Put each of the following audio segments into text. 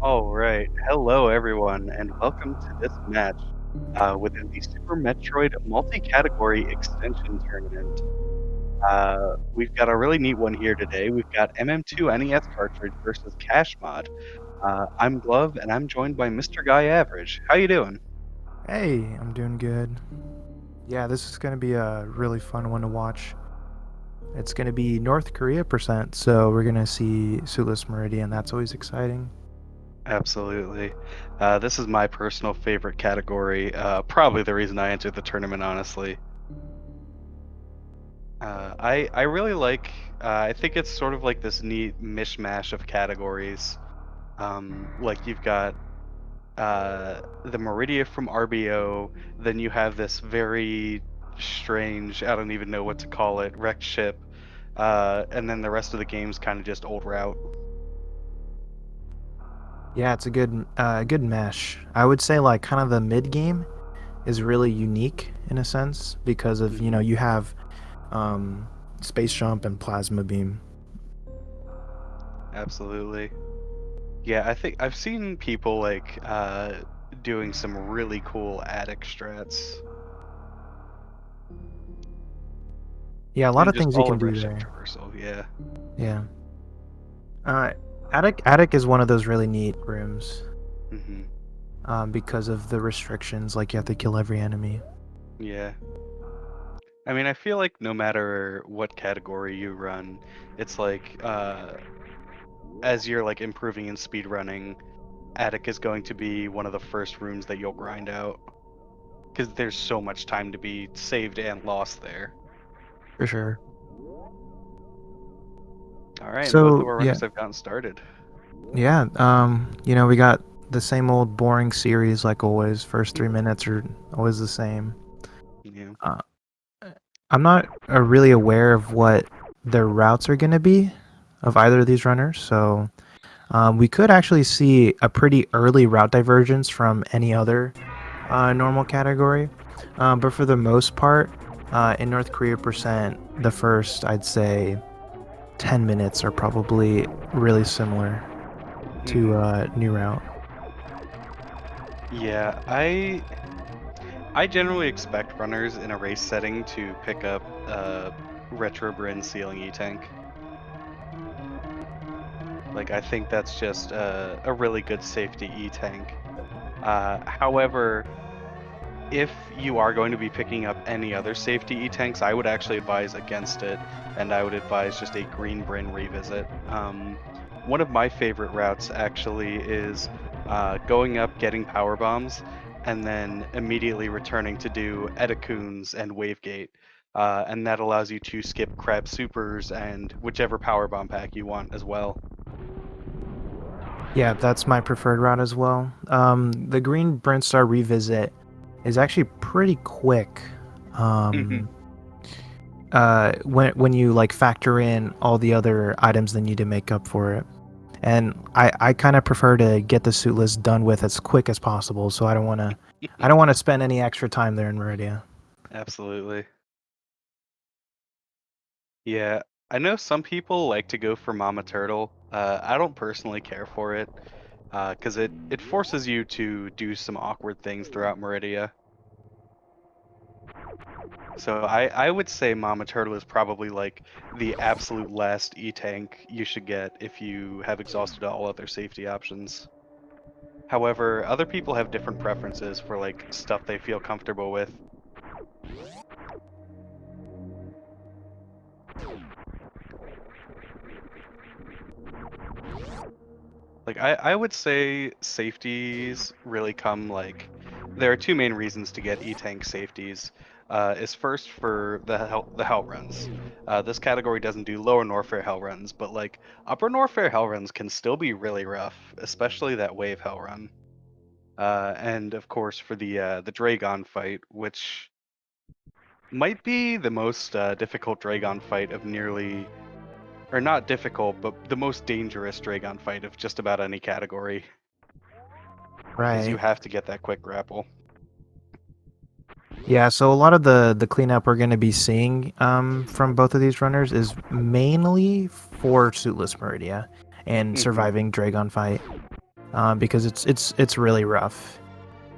All right. Hello, everyone, and welcome to this match within the Super Metroid multi-category extension tournament. We've got a really neat one here today. We've got MM2 NES cartridge versus kashmod. I'm Glove, and I'm joined by Mr. Guy Average. How you doing? Hey, I'm doing good. Yeah, this is going to be a really fun one to watch. It's going to be North Korea percent, so we're going to see Suitless Meridia, and that's always exciting. Absolutely. This is my personal favorite category. Probably the reason I entered the tournament, honestly. I really like. I think it's sort of like this neat mishmash of categories. Like you've got the Meridia from RBO, then you have this very strange, I don't even know what to call it, wrecked ship, and then the rest of the game's kind of just old route. Yeah, it's a good mesh. I would say like kind of the mid game is really unique in a sense because of, Hmm. you have um space jump and plasma beam. Absolutely. Yeah, I think I've seen people like doing some really cool attic strats Yeah, a lot and of just things you all can over a do ship there. traversal. Yeah. Yeah. Uh attic is one of those really neat rooms Hmm. because of the restrictions, like you have to kill every enemy. Yeah. I mean, I feel like no matter what category you run, it's like as you're like improving in speedrunning, attic is going to be one of the first rooms that you'll grind out because there's so much time to be saved and lost there. For sure. All right, and both of So our yeah, runners have gotten started. yeah. We got the same old boring series like always. First 3 minutes are always the same. Yeah. Uh, I'm not really aware of what their routes are gonna be of either of these runners, so we could actually see a pretty early route divergence from any other normal category. But for the most part, in North Korea percent, the first I'd say 10 minutes are probably really similar to Hmm. New Route. Yeah, I generally expect runners in a race setting to pick up retro Bryn ceiling E tank. Like I think that's just a really good safety E tank. However, if you are going to be picking up any other safety E-tanks, I would actually advise against it, and I would advise just a Green Bryn revisit. One of my favorite routes actually is going up, getting power bombs, and then immediately returning to do Edacoons and Wavegate. And that allows you to skip Crab Supers and whichever power bomb pack you want as well. Yeah, that's my preferred route as well. The Green Brent Star revisit is actually pretty quick. Hmm. Um, when you like factor in all the other items that need to make up for it. And I kind of prefer to get the suit list done with as quick as possible, so I don't wanna spend any extra time there in Meridia. Absolutely. Yeah, I know some people like to go for Mama Turtle. I don't personally care for it, because it forces you to do some awkward things throughout Meridia. So I would say Mama Turtle is probably like the absolute last E-tank you should get if you have exhausted all other safety options. However, other people have different preferences for like stuff they feel comfortable with. Like I would say safeties really come like there are two main reasons to get E-tank safeties. Is first for the hell runs. This category doesn't do lower Norfair hell runs, but like upper Norfair hell runs can still be really rough, especially that wave hell run. And of course for the Draygon fight, which might be the most difficult Draygon fight of nearly, or not difficult, but the most dangerous Draygon fight of just about any category. Because you Right. have to get that quick grapple. Yeah, so a lot of the cleanup we're going to be seeing from both of these runners is mainly for Suitless Meridia and Hmm. surviving Dragon fight. because it's really rough.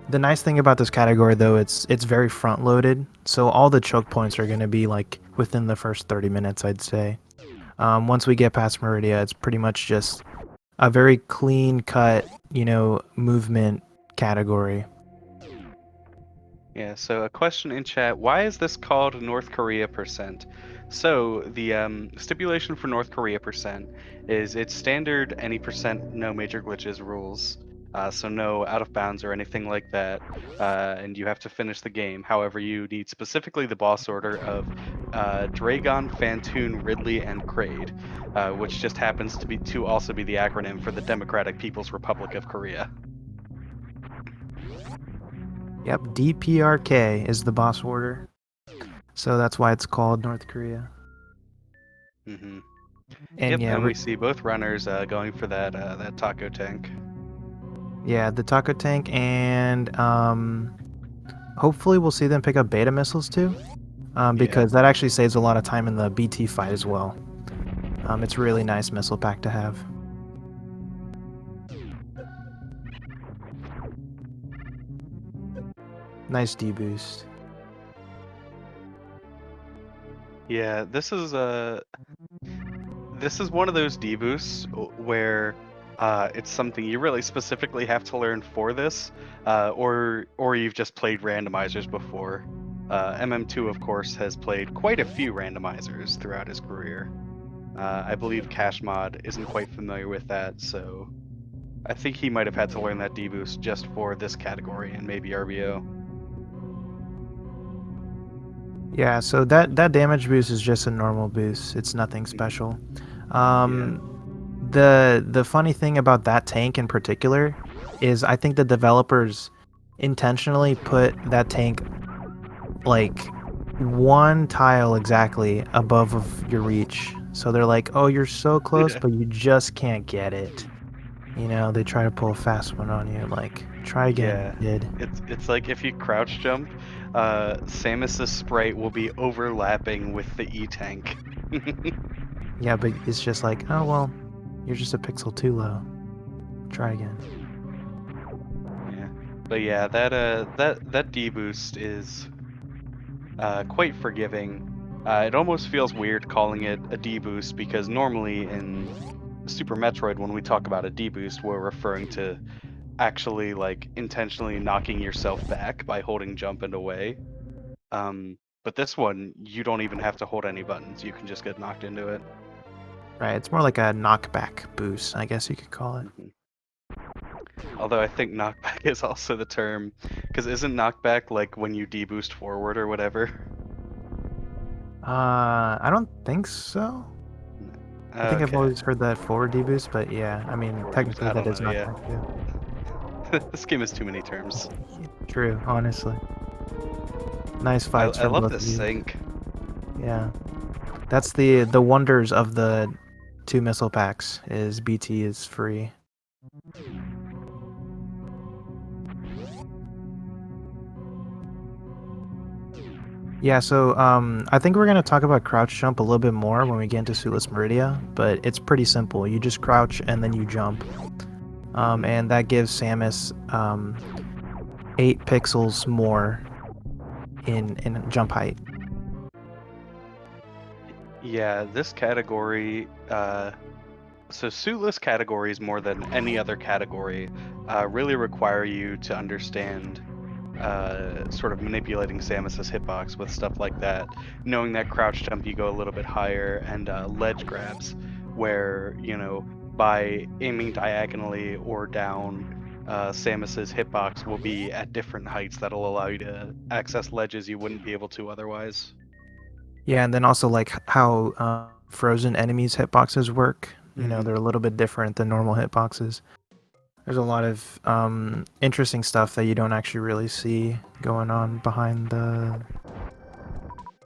The nice thing about this category, though, it's very front loaded, so all the choke points are going to be like within the first 30 minutes, I'd say. Once we get past Meridia, it's pretty much just a very clean cut, movement category. Yeah, so a question in chat, why is this called North Korea percent? So the stipulation for North Korea percent is it's standard any percent no major glitches rules. So no out of bounds or anything like that, and you have to finish the game. However, you need specifically the boss order of Draygon, Fantoon, Ridley, and Kraid, which just happens to also be the acronym for the Democratic People's Republic of Korea. Yep, DPRK is the boss order. So that's why it's called North Korea. Mm-hmm. And Yep, yeah, and we see both runners going for that taco tank. yeah, the taco tank, and hopefully we'll see them pick up beta missiles too, Yeah. because that actually saves a lot of time in the BT fight as well. It's a really nice missile pack to have. Nice D boost. Yeah, this is one of those deboosts where it's something you really specifically have to learn for this, or you've just played randomizers before. MM2, of course, has played quite a few randomizers throughout his career. I believe kashmod isn't quite familiar with that, so I think he might have had to learn that deboost just for this category and maybe RBO. Yeah, so that damage boost is just a normal boost. It's nothing special. The funny thing about that tank in particular is I think the developers intentionally put that tank like one tile exactly above of your reach. So they're like, "Oh, you're so close, Yeah. but you just can't get it." They try to pull a fast one on you, like, "Try again, Yeah, kid." it's like if you crouch jump, Samus's sprite will be overlapping with the E tank. Yeah, but it's just like, "Oh, well, you're just a pixel too low. Try again." Yeah, but yeah, that D boost is quite forgiving. It almost feels weird calling it a D boost because normally in Super Metroid, when we talk about a D boost, we're referring to actually like intentionally knocking yourself back by holding jump and away. But this one, you don't even have to hold any buttons. You can just get knocked into it. Right, it's more like a knockback boost, I guess you could call it. Mhm. Although I think knockback is also the term, because isn't knockback like when you deboost forward or whatever? I don't think so. I think I've Okay. always heard that forward deboost, but yeah, I mean, Forward deboost. technically I that don't is know. Yeah. knockback too. This game has too many terms. True, honestly. Nice I fights I from love both the of you. sync. Yeah. That's the wonders of the two missile packs is BT is free. Yeah, so I think we're gonna talk about crouch jump a little bit more when we get into Suitless Meridia, but it's pretty simple. You just crouch and then you jump. And that gives Samus 8 pixels more in jump height. Yeah, this category. So suitless categories more than any other category really require you to understand sort of manipulating Samus's hitbox with stuff like that. Knowing that crouch jump, you go a little bit higher, and ledge grabs, where by aiming diagonally or down, Samus's hitbox will be at different heights that'll allow you to access ledges you wouldn't be able to otherwise. Yeah, and then also like how frozen enemies hitboxes work. Hmm. They're a little bit different than normal hitboxes. There's a lot of interesting stuff that you don't actually really see going on behind the.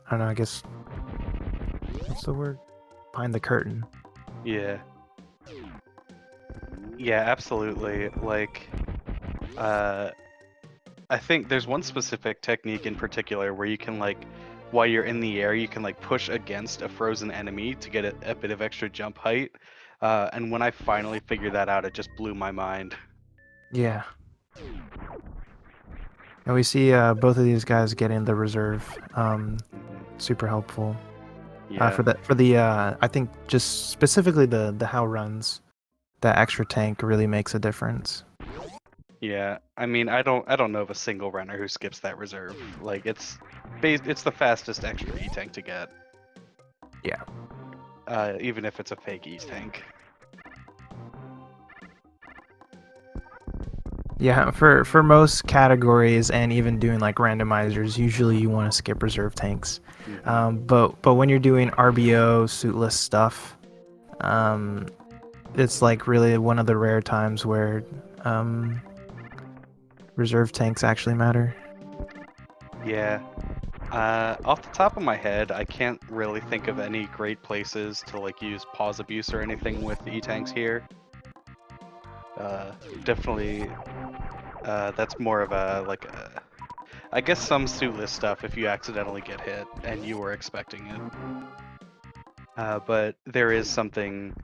I don't know. I guess what's the word? Behind the curtain. Yeah. Yeah, absolutely. Like, uh, I think there's one specific technique in particular where you can like, while you're in the air, you can like push against a frozen enemy to get a bit of extra jump height. And when I finally figured that out, it just blew my mind. Yeah. And we see both of these guys getting the reserve. Super helpful. Yeah. For the I think just specifically the how runs, that extra tank really makes a difference. Yeah, I mean, I don't know of a single runner who skips that reserve. Like it's the fastest extra E tank to get. Yeah. Even if it's a fake E tank. Yeah, for most categories and even doing like randomizers, usually you want to skip reserve tanks. Hmm. But when you're doing RBO suitless stuff, um, it's like really one of the rare times where um, reserve tanks actually matter. Yeah. Off the top of my head, I can't really think of any great places to like use pause abuse or anything with E tanks here. Uh, Definitely, that's more of a like a, I guess some suitless stuff if you accidentally get hit and you were expecting it. But there is something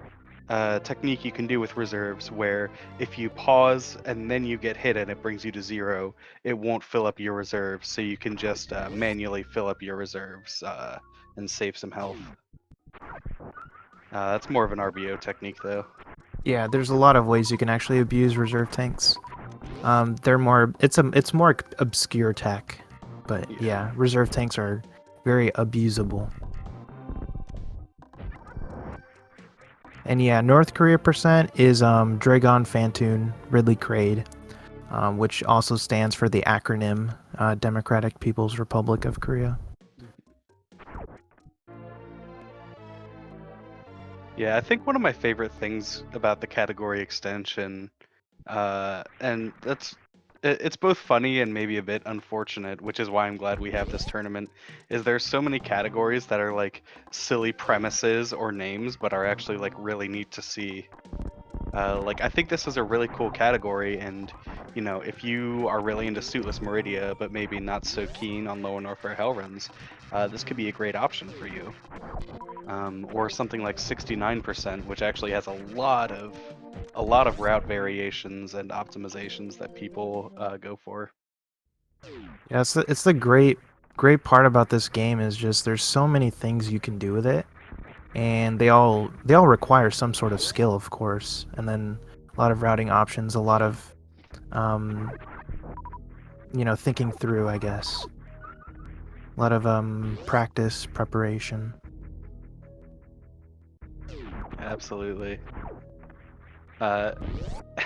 technique you can do with reserves where if you pause and then you get hit and it brings you to 0, it won't fill up your reserves, so you can just manually fill up your reserves and save some health. That's more of an RBO technique though. Yeah, there's a lot of ways you can actually abuse reserve tanks. They're more it's more obscure tech, but Yeah. yeah, reserve tanks are very abusable. And yeah, North Korea percent is Draygon Fantoon Ridley Kraid, which also stands for the acronym Democratic People's Republic of Korea. Yeah, I think one of my favorite things about the category extension, and it's both funny and maybe a bit unfortunate, which is why I'm glad we have this tournament, is there's so many categories that are like silly premises or names, but are actually like really neat to see. Like I think this is a really cool category, and if you are really into Suitless Meridia, but maybe not so keen on low and Norfair Hell runs, this could be a great option for you. Or something like 69%, which actually has a lot of route variations and optimizations that people go for. Yeah, it's the great part about this game is just there's so many things you can do with it, and they all require some sort of skill, of course, and then a lot of routing options, a lot of um, thinking through, I guess, a lot of practice, preparation. Absolutely. Uh,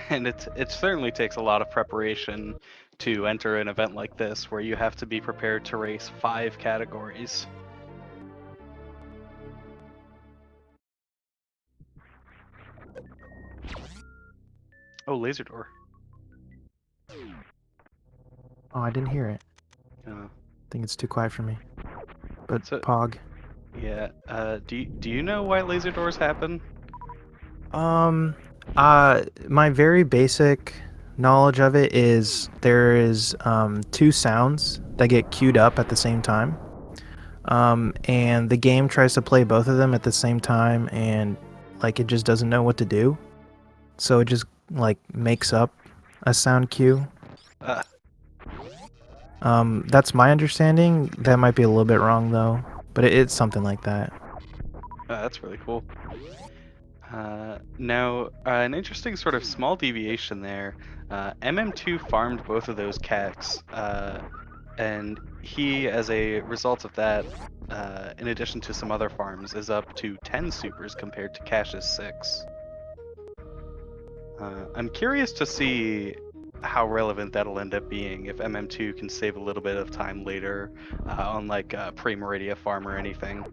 and it certainly takes a lot of preparation to enter an event like this, where you have to be prepared to race 5 categories. Oh, laser door. Oh, I didn't hear it. Uh, I think it's too quiet for me. But so Pog. yeah. Do you know why laser doors happen? Um, my very basic knowledge of it is there is two sounds that get queued up at the same time. And the game tries to play both of them at the same time, and like it just doesn't know what to do, so it just like makes up a sound cue. Uh, That's my understanding. That might be a little bit wrong though, but it's something like that. that's really cool. Now, an interesting sort of small deviation there. MM2 farmed both of those cats, and he, as a result of that, in addition to some other farms, is up to 10 supers compared to Cash's 6. I'm curious to see how relevant that'll end up being if MM2 can save a little bit of time later on like pre-Meridia farm or anything.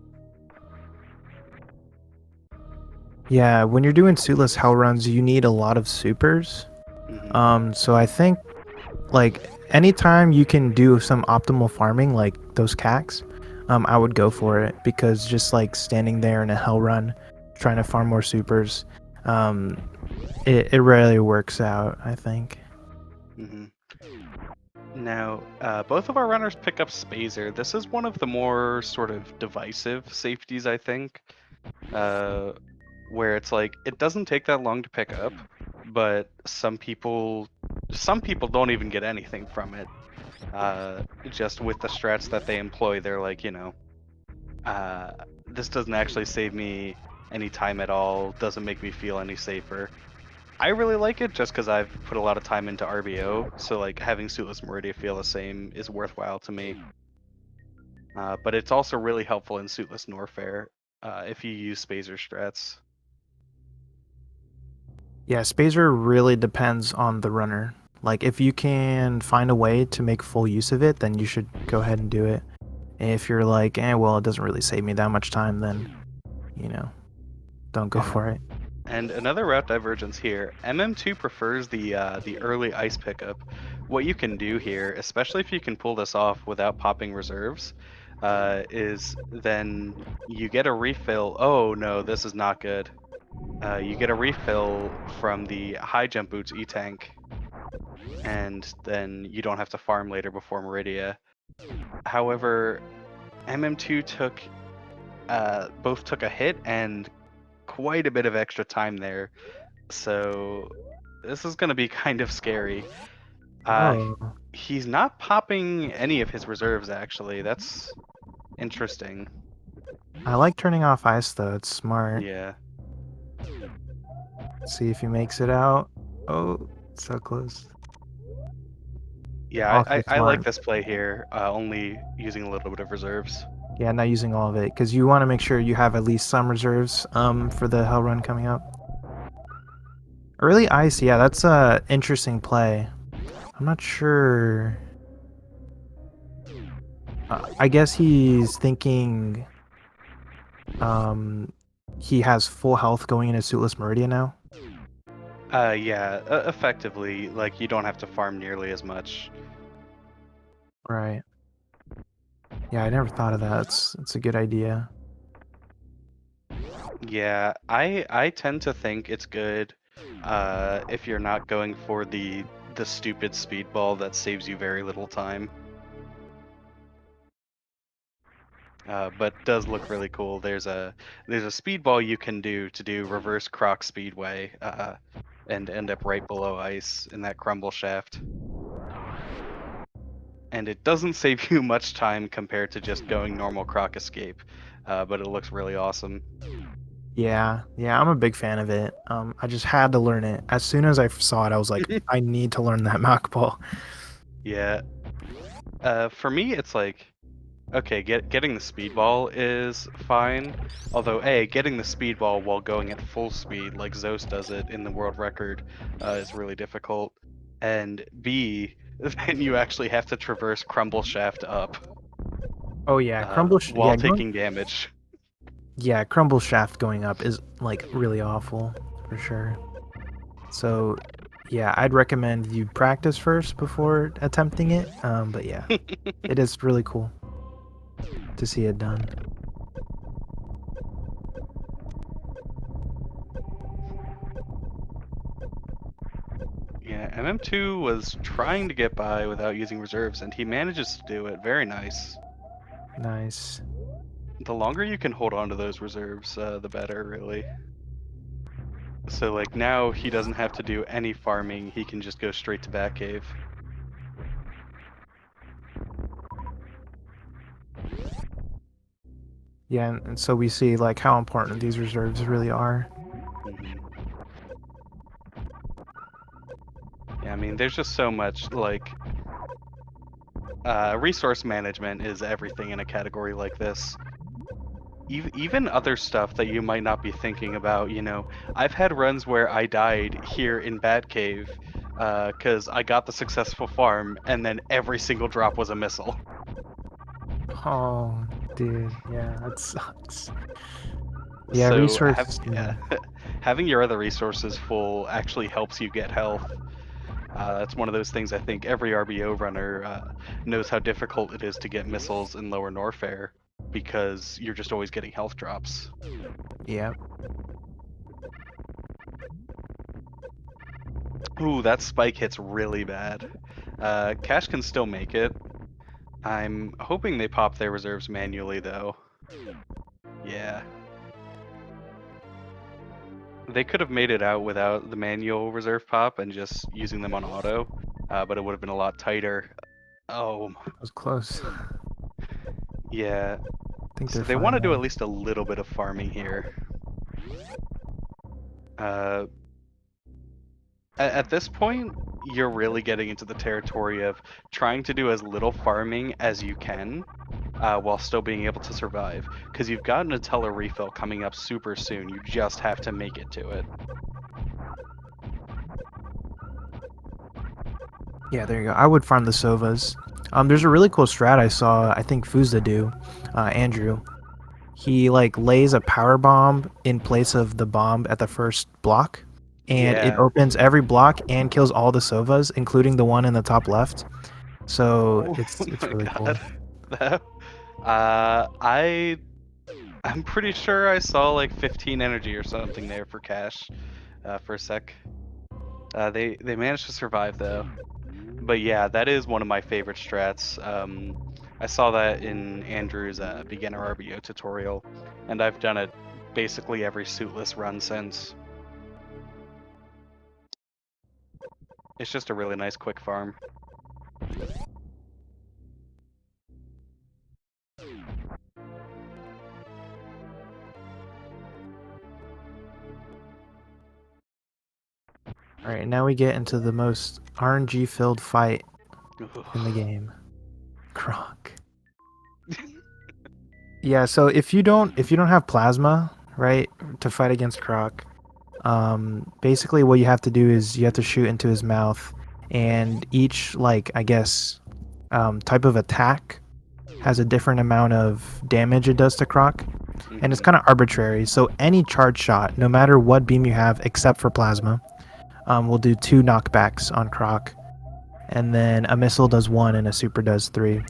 Yeah, when you're doing suitless hell runs, you need a lot of supers. Hmm. So I think like anytime you can do some optimal farming, like those cacks, I would go for it because just like standing there in a hell run, trying to farm more supers, um, it rarely works out, I think. Hmm. Now, both of our runners pick up Spazer. This is one of the more sort of divisive safeties, I think, uh, where it's like it doesn't take that long to pick up, but some people some people don't even get anything from it. Just with the strats that they employ, they're like, uh, this doesn't actually save me any time at all, doesn't make me feel any safer. I really like it just because I've put a lot of time into RBO, so like having Suitless Meridia feel the same is worthwhile to me. But it's also really helpful in Suitless Norfair if you use Spazer strats. Yeah, Spazer really depends on the runner. Like, if you can find a way to make full use of it, then you should go ahead and do it. If you're like, well, it doesn't really save me that much time, then, don't go Yeah. for it. And another route divergence here. MM2 prefers the early ice pickup. What you can do here, especially if you can pull this off without popping reserves, is then you get a refill. Oh no, this is not good. You get a refill from the high jump boots E-tank, and then you don't have to farm later before Meridia. However, MM2 both took a hit and quite a bit of extra time there, so this is going to be kind of scary. Oh, He's not popping any of his reserves, actually. That's interesting. I like turning off ice, though. It's smart. Yeah. See if he makes it out. Oh, so close. Yeah, Also I like smart. this play here, only using a little bit of reserves. Yeah, not using all of it, because you want to make sure you have at least some reserves for the hell run coming up. Early ice, yeah, that's a interesting play. I'm not sure. I guess he's thinking he has full health going into Suitless Meridia now. Yeah, effectively, like, you don't have to farm nearly as much. Right. Yeah, I never thought of that. It's a good idea. Yeah, I tend to think it's good if you're not going for the stupid speedball that saves you very little time. But does look really cool. There's a speedball you can do to do reverse croc speedway and end up right below ice in that crumble shaft. And it doesn't save you much time compared to just going normal croc escape, but it looks really awesome. Yeah, I'm a big fan of it. I just had to learn it. As soon as I saw it, I was like, I need to learn that Mach ball. Yeah. For me, it's like, okay, getting the speedball is fine. Although, A, getting the speedball while going at full speed, like Zeus does it in the world record, is really difficult. And B, then you actually have to traverse Crumble Shaft up Oh yeah, while taking damage. yeah, Crumble Shaft going up is like really awful for sure. So yeah, I'd recommend you practice first before attempting it. But yeah, it is really cool to see it done. Yeah, MM2 was trying to get by without using reserves, and he manages to do it. Very nice. Nice. The longer you can hold on to those reserves, the better, really. So, like, now he doesn't have to do any farming, he can just go straight to Batcave. Yeah, and so we see like how important these reserves really are. Mhm. Yeah, I mean, there's just so much, like, resource management is everything in a category like this. Even other stuff that you might not be thinking about, I've had runs where I died here in Batcave because I got the successful farm, and then every single drop was a missile. Oh, dude, yeah, that sucks. Yeah, So resources. Yeah. having your other resources full actually helps you get health. That's one of those things I think every RBO runner knows how difficult it is to get missiles in lower Norfair because you're just always getting health drops. Yeah. Ooh, that spike hits really bad. Cash can still make it. I'm hoping they pop their reserves manually though. Yeah. They could have made it out without the manual reserve pop and just using them on auto, but it would have been a lot tighter. Oh, That was close. yeah. I think they're So they want fine to do at now. least a little bit of farming here. Uh, at this point, you're really getting into the territory of trying to do as little farming as you can while still being able to survive. Because you've got an Nutella refill coming up super soon. You just have to make it to it. Yeah, there you go. I would farm the Sovas. There's a really cool strat I saw. I think Fuzda do. Andrew. He like lays a power bomb in place of the bomb at the first block, and it Yeah. opens every block and kills all the Sovas, including the one in the top left. So Oh it's my really cool. god. That, I I'm pretty sure I saw like 15 energy or something there for cash for a sec. They managed to survive though. But yeah, that is one of my favorite strats. I saw that in Andrew's beginner RBO tutorial, and I've done it basically every suitless run since. It's just a really nice quick farm. All right, now we get into the most RNG filled fight in the game. Croc. Yeah, so if you don't have plasma, right, to fight against Croc, basically what you have to do is you have to shoot into his mouth, and each like I guess type of attack has a different amount of damage it does to Croc, and it's Mhm. kind of arbitrary. So any charge shot, no matter what beam you have, except for plasma, will do 2 knockbacks on Croc, and then a missile does 1 and a super does 3.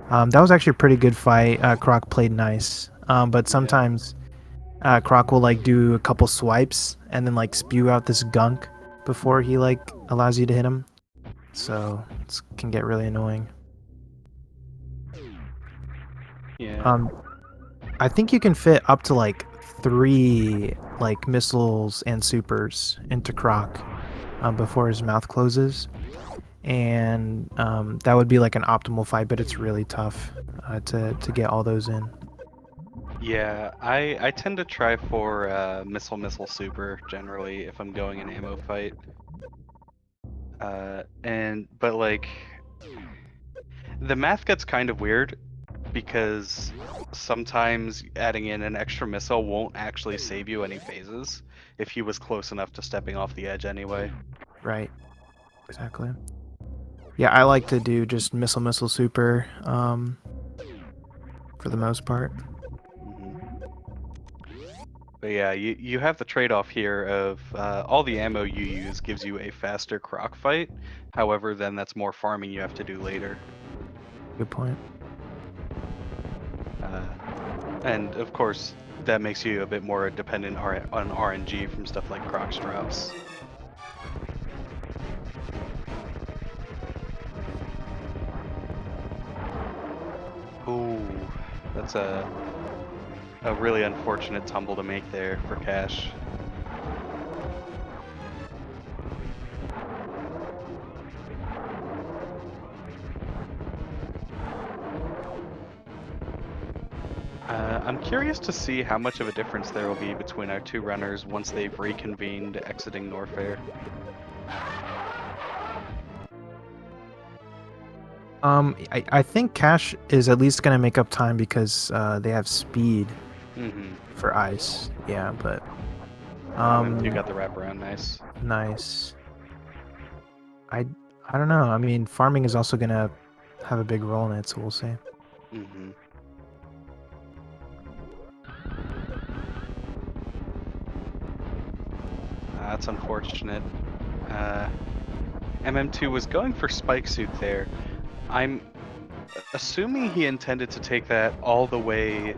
That was actually a pretty good fight. Croc played nice, but Yeah. sometimes Croc will like do a couple swipes and then like spew out this gunk before he like allows you to hit him. So it can get really annoying. Yeah. Um, I think you can fit up to like 3 like missiles and supers into Croc before his mouth closes, and that would be like an optimal fight. But it's really tough to get all those in. Yeah, I tend to try for missile super generally if I'm going an ammo fight. But like the math gets kind of weird because sometimes adding in an extra missile won't actually save you any phases if he was close enough to stepping off the edge anyway. Right. Exactly. Yeah, I like to do just missile super for the most part. Hmm. But yeah, you have the trade-off here of all the ammo you use gives you a faster croc fight. However, then that's more farming you have to do later. Good point. Uh, and of course, that makes you a bit more dependent on RNG from stuff like Croc's drops. Ooh, that's a really unfortunate tumble to make there for Cash. I'm curious to see how much of a difference there will be between our two runners once they've reconvened exiting Norfair. I think Cash is at least gonna make up time because they have speed Mm-hmm. for ice. Yeah, but You got the wraparound, nice. nice. I I don't know. I mean, farming is also gonna have a big role in it, so we'll see. Mm-hmm. That's unfortunate. Uh, MM2 was going for Spike Suit there. I'm assuming he intended to take that all the way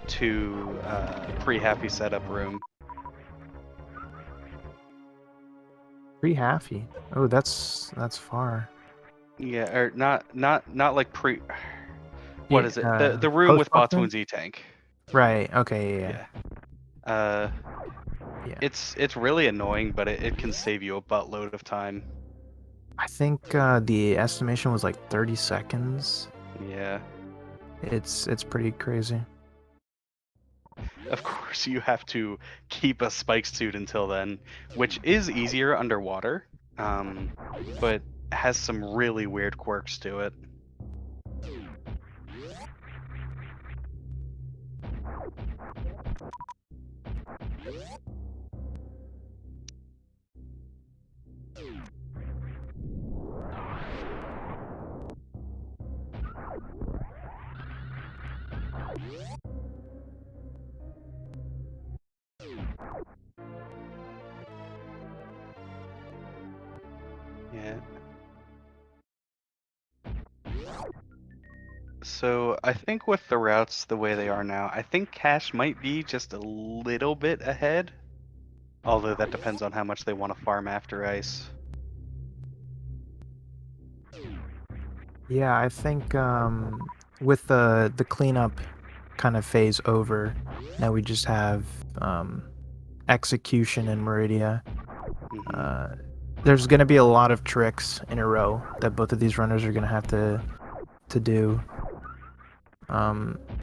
to pre-happy setup room. Pretty halfy. Oh, that's far. Yeah, or not like pre. What Yeah, is it? The room post with box room? Batuan's E tank. Right. Okay. Yeah. Yeah. Uh, Yeah. It's really annoying, but it can save you a buttload of time. I think the estimation was like 30 seconds. Yeah. It's pretty crazy. Of course, you have to keep a spike suit until then, which is easier underwater, but has some really weird quirks to it. Yeah. So I think with the routes the way they are now, I think Cash might be just a little bit ahead, although that depends on how much they want to farm after ice. Yeah, I think with the cleanup kind of phase over, now we just have execution in Meridia. Hmm. Uh, there's going to be a lot of tricks in a row that both of these runners are going to have to do.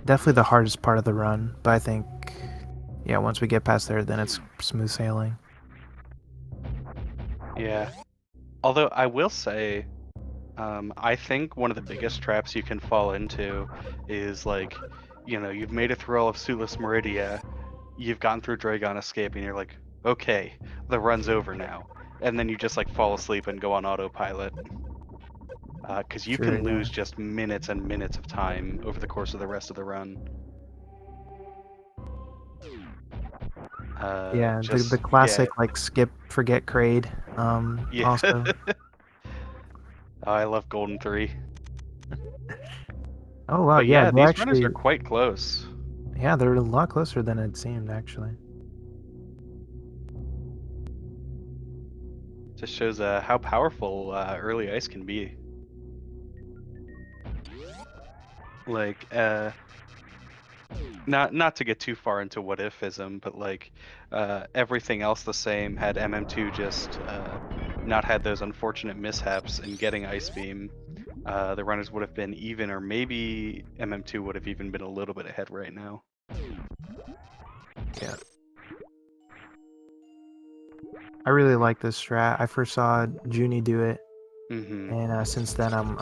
Definitely the hardest part of the run, but I think, yeah, once we get past there, then it's smooth sailing. Yeah. Although I will say, I think one of the biggest traps you can fall into is like, you've made it through all of Suitless Meridia, you've gotten through Draygon Escape, and you're like, okay, the run's over now. And then you just like fall asleep and go on autopilot. Because you Sure, can yeah. lose just minutes and minutes of time over the course of the rest of the run. Yeah, the Just classic yeah, like skip forget Kraid. yeah. Also. I love Golden 3. Oh wow, But yeah, yeah, they these runners are actually, quite close. yeah, they're a lot closer than it seemed actually. Just shows how powerful early ice can be. Like, not to get too far into what ifism, but like everything else the same. Had MM2 just not had those unfortunate mishaps in getting Ice Beam, the runners would have been even, or maybe MM2 would have even been a little bit ahead right now. Yeah. I really like this strat. I first saw Junie do it, Hmm. and since then I'm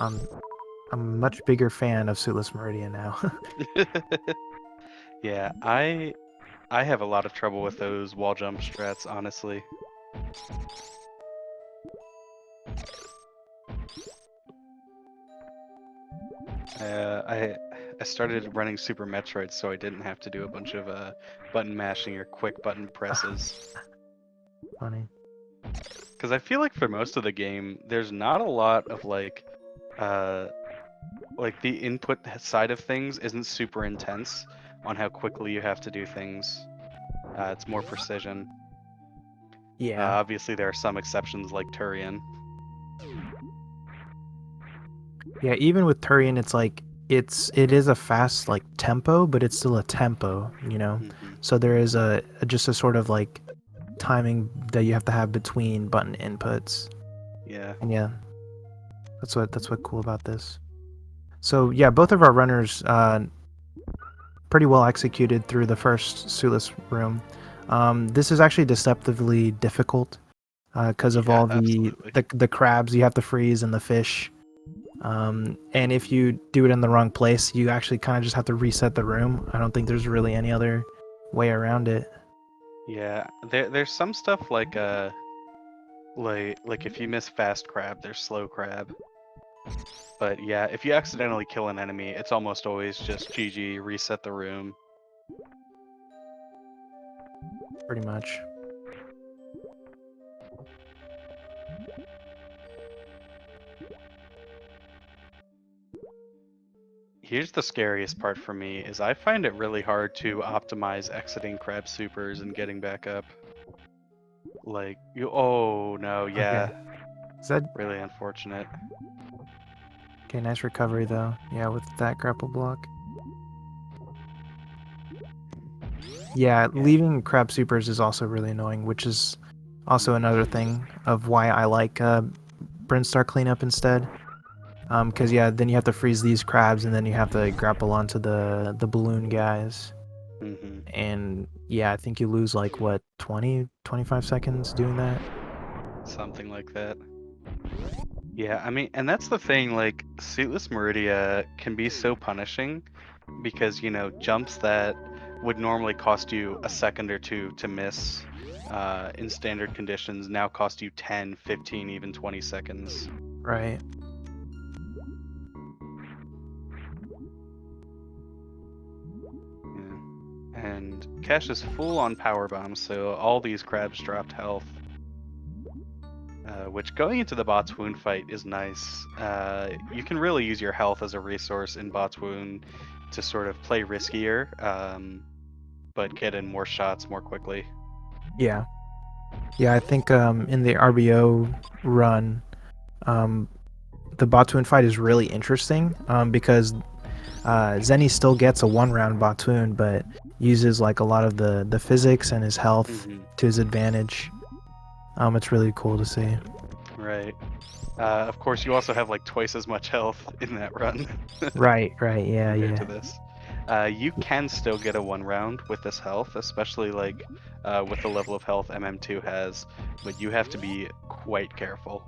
a much bigger fan of Suitless Meridia now. Yeah, I have a lot of trouble with those wall jump strats, honestly. I started running Super Metroid so I didn't have to do a bunch of button mashing or quick button presses. Funny. Because I feel like for most of the game, there's not a lot of uh, like the input side of things isn't super intense on how quickly you have to do things. It's more precision. Yeah. Obviously, there are some exceptions like Turian. Yeah, even with Turian, it's like it is a fast like tempo, but it's still a tempo, you know. Hmm. So there is just a sort of like timing that you have to have between button inputs. Yeah. And yeah, that's what cool about this. So yeah, both of our runners pretty well executed through the first Suitless room. This is actually deceptively difficult because of Yeah, all absolutely. the crabs you have to freeze and the fish. And if you do it in the wrong place, you actually kind of just have to reset the room. I don't think there's really any other way around it. Yeah, there's some stuff like if you miss fast crab, there's slow crab. But yeah, if you accidentally kill an enemy, it's almost always just GG, reset the room. Pretty much. Here's the scariest part for me is I find it really hard to optimize exiting crab supers and getting back up. Like you oh no, Okay. yeah. Is that Really unfortunate. okay? Nice recovery though. Yeah, with that grapple block. Yeah, Yeah. leaving crab supers is also really annoying, which is also another thing of why I like Brinstar cleanup instead. Because yeah, then you have to freeze these crabs, and then you have to grapple onto the balloon guys. Hmm. And yeah, I think you lose like what 20-25 seconds doing that. Something like that. Yeah, I mean, and that's the thing, like, Suitless Meridia can be so punishing because, jumps that would normally cost you a second or two to miss in standard conditions now cost you 10, 15, even 20 seconds. Right. Yeah. And Cash is full on power bombs, so all these crabs dropped health. Which going into the Bot's Wound fight is nice. You can really use your health as a resource in Bot's Wound to sort of play riskier, but get in more shots more quickly. Yeah. Yeah, I think in the RBO run, um, the Botwoon fight is really interesting because Zenny still gets a one-round Botwoon, but uses like a lot of the physics and his health Hmm. to his advantage. It's really cool to see. Right. Of course, you also have like twice as much health in that run Right, right, yeah, compared to yeah. this. You can still get a one round with this health, especially like with the level of health MM2 has, but you have to be quite careful.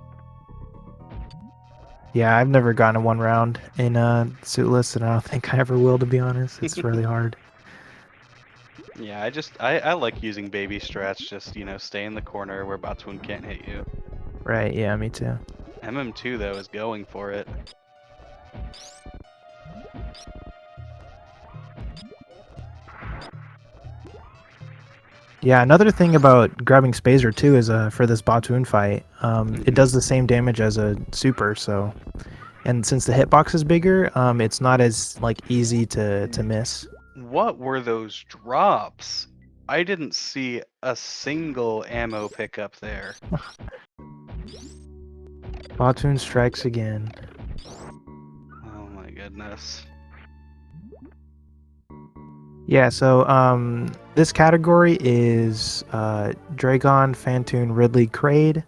Yeah, I've never gotten a one round in Suitless, and I don't think I ever will, to be honest. It's really hard. Yeah, I like using baby strats, just stay in the corner where Batsun can't hit you. Right, yeah, me too. MM2 though is going for it. Yeah, another thing about grabbing Spazer too is for this Batoon fight, it Hmm. does the same damage as a super, so and since the hitbox is bigger, it's not as like easy to miss. What were those drops? I didn't see a single ammo pickup there. Batoon strikes again. Oh my goodness. Yeah, so this category is Draygon, Fantoon, Ridley, Kraid,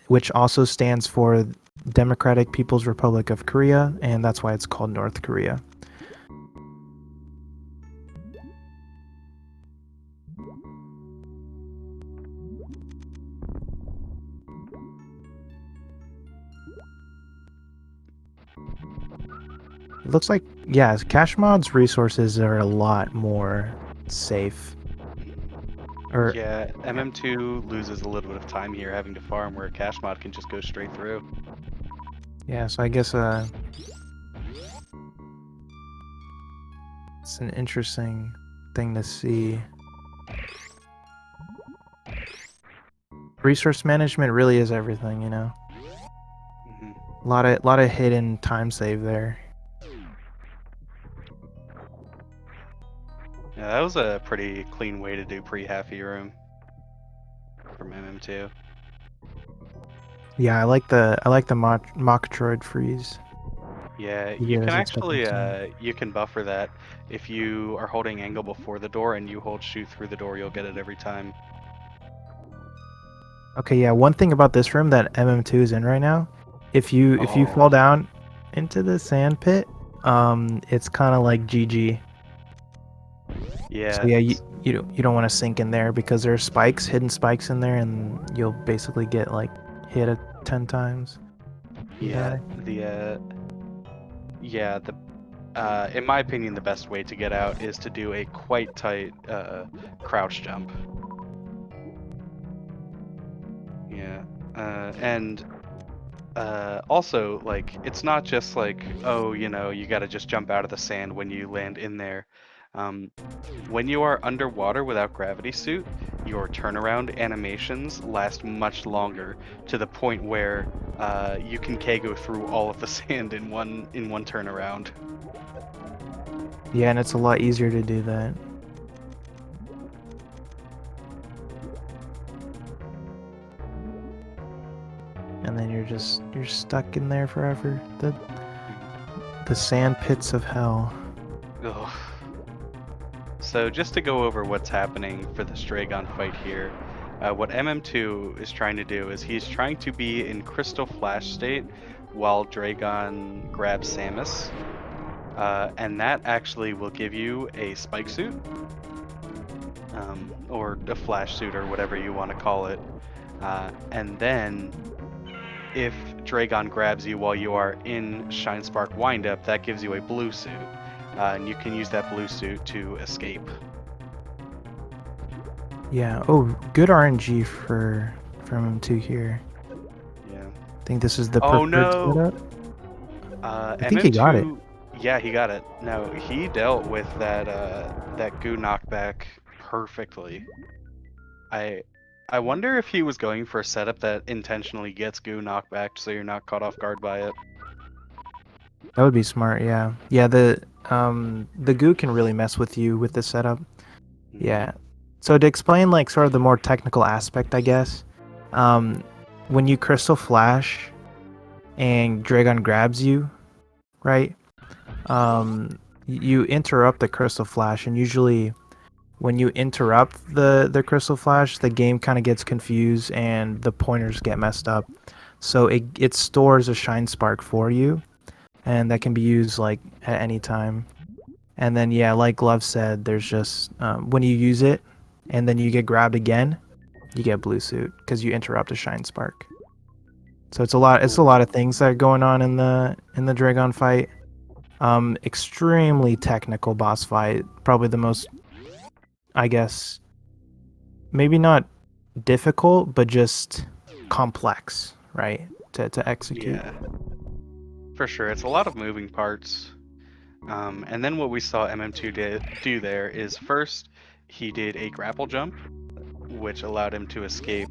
which also stands for Democratic People's Republic of Korea, and that's why it's called North Korea. It looks like, yeah, kashmod's resources are a lot more safe. Or, Yeah, MM2 loses a little bit of time here having to farm where Cash Mod can just go straight through. yeah, so I guess it's an interesting thing to see. Resource management really is everything, you know. Hmm. A lot of hidden time save there. Yeah, that was a pretty clean way to do pre-halfy room from MM2. Yeah, I like the mock droid freeze. Yeah, You you get can as a stepping actually stone. you can buffer that. If you are holding angle before the door and you hold shoot through the door, you'll get it every time. Okay, yeah, one thing about this room that MM2 is in right now, if you fall Oh, down into the sand pit, it's kind of like GG. So yeah, yeah, you don't want to sink in there because there's spikes, hidden spikes in there, and you'll basically get like hit 10 times if you yeah. die. The in my opinion, the best way to get out is to do a quite tight crouch jump. Yeah, and also, like, it's not just like, oh, you gotta just jump out of the sand when you land in there. Um, when you are underwater without gravity suit, your turnaround animations last much longer to the point where you can go through all of the sand in one turnaround. Yeah, and it's a lot easier to do that. And then you're stuck in there forever. The sand pits of hell. Ugh. So just to go over what's happening for this Draygon fight here, what MM2 is trying to do is he's trying to be in Crystal Flash state while Draygon grabs Samus, and that actually will give you a spike suit, or a flash suit, or whatever you want to call it. And then if Draygon grabs you while you are in Shine Spark windup, that gives you a blue suit, and you can use that blue suit to escape. Yeah. Oh, good RNG from him too here. Yeah. I think this is the Oh preferred no! setup. I think he got it. Yeah, he got it. No, he dealt with that goo knockback perfectly. I I wonder if he was going for a setup that intentionally gets goo knockback so you're not caught off guard by it. That would be smart. Yeah. Yeah. The goo can really mess with you with this setup. Yeah. So to explain like sort of the more technical aspect, I guess, when you crystal flash and Draygon grabs you, right? You interrupt the crystal flash, and usually when you interrupt the crystal flash, the game kind of gets confused and the pointers get messed up. So it stores a shine spark for you, and that can be used like at any time. And then yeah, like Glove said, there's just when you use it, and then you get grabbed again, you get blue suit because you interrupt a shine spark. So it's a lot. It's a lot of things that are going on in the Draygon fight. Extremely technical boss fight. Probably the most, I guess, maybe not difficult, but just complex, right? To execute. Yeah, for sure. It's a lot of moving parts. And then what we saw MM2 do there is first he did a grapple jump, which allowed him to escape.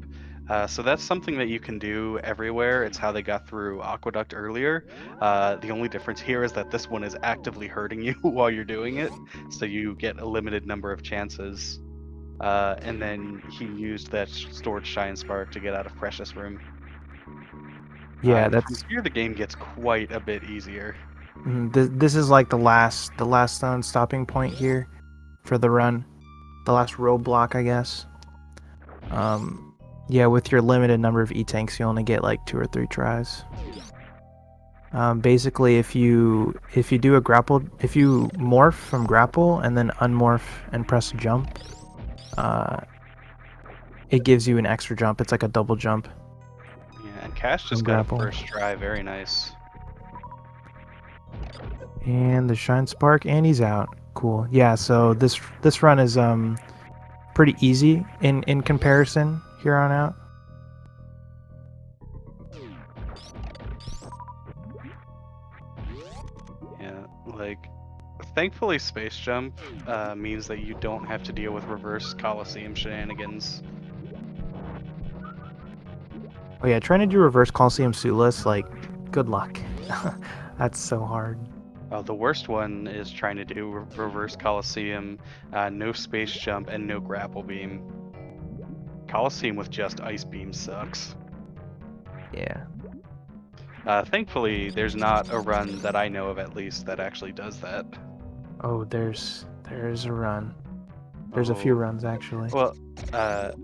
So that's something that you can do everywhere. It's how they got through Aqueduct earlier. The only difference here is that this one is actively hurting you while you're doing it, so you get a limited number of chances. And then he used that stored Shine Spark to get out of Precious Room. Yeah, And from that's here the game gets quite a bit easier. this is like the last stopping point here for the run, the last roadblock, I guess. Yeah, with your limited number of E-tanks, you only get like 2 or 3 tries. Basically, if you do a grapple, if you morph from grapple and then unmorph and press jump, it gives you an extra jump. It's like a double jump. Yeah, and Cash just got a first try. Very nice. And the shine spark, and he's out. Cool. Yeah. So this run is pretty easy in comparison here on out. Yeah, like thankfully Space Jump means that you don't have to deal with reverse Coliseum shenanigans. Oh yeah, trying to do reverse Coliseum suitless, like, good luck. That's so hard. The worst one is trying to do reverse Coliseum, no Space Jump, and no Grapple Beam. Coliseum with just Ice Beam sucks. Yeah. Thankfully, there's not a run that I know of, at least, that actually does that. Oh, there's a run. There's a few runs actually. Well, that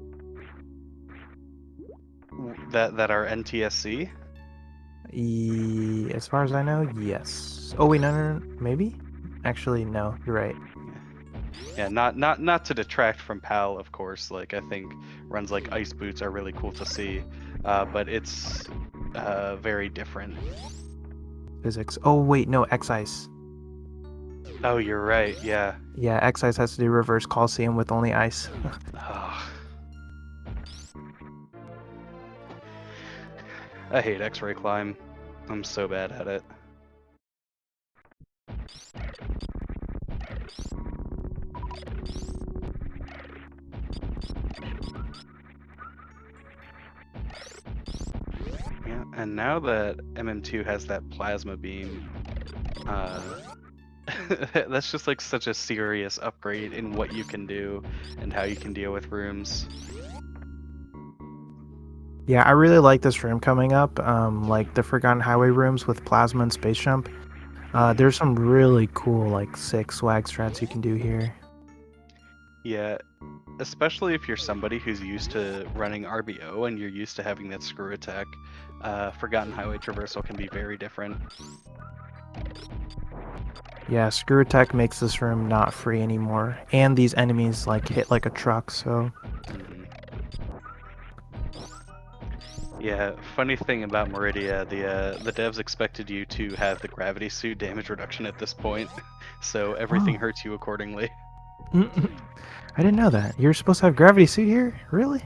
are NTSC. As far as I know, yes. Oh wait, no, maybe. Actually, no. You're right. Yeah, not to detract from PAL, of course. Like I think runs like Ice Boots are really cool to see, but it's very different. Physics. Oh wait, no, X-Ice. Oh, you're right. Yeah. Yeah, X-Ice has to do reverse Coliseum with only ice. I hate X-Ray Climb. I'm so bad at it. Yeah, and now that MM2 has that plasma beam, that's just like such a serious upgrade in what you can do and how you can deal with rooms. Yeah, I really like this room coming up, like the Forgotten Highway rooms with Plasma and Space Jump. There's some really cool, like, sick swag strats you can do here. Yeah, especially if you're somebody who's used to running RBO and you're used to having that screw attack, Forgotten Highway Traversal can be very different. Yeah, screw attack makes this room not free anymore, and these enemies like hit like a truck. So Hmm. Yeah, funny thing about Meridia, the devs expected you to have the gravity suit damage reduction at this point, so everything oh, hurts you accordingly. I didn't know that. You're supposed to have gravity suit here, really?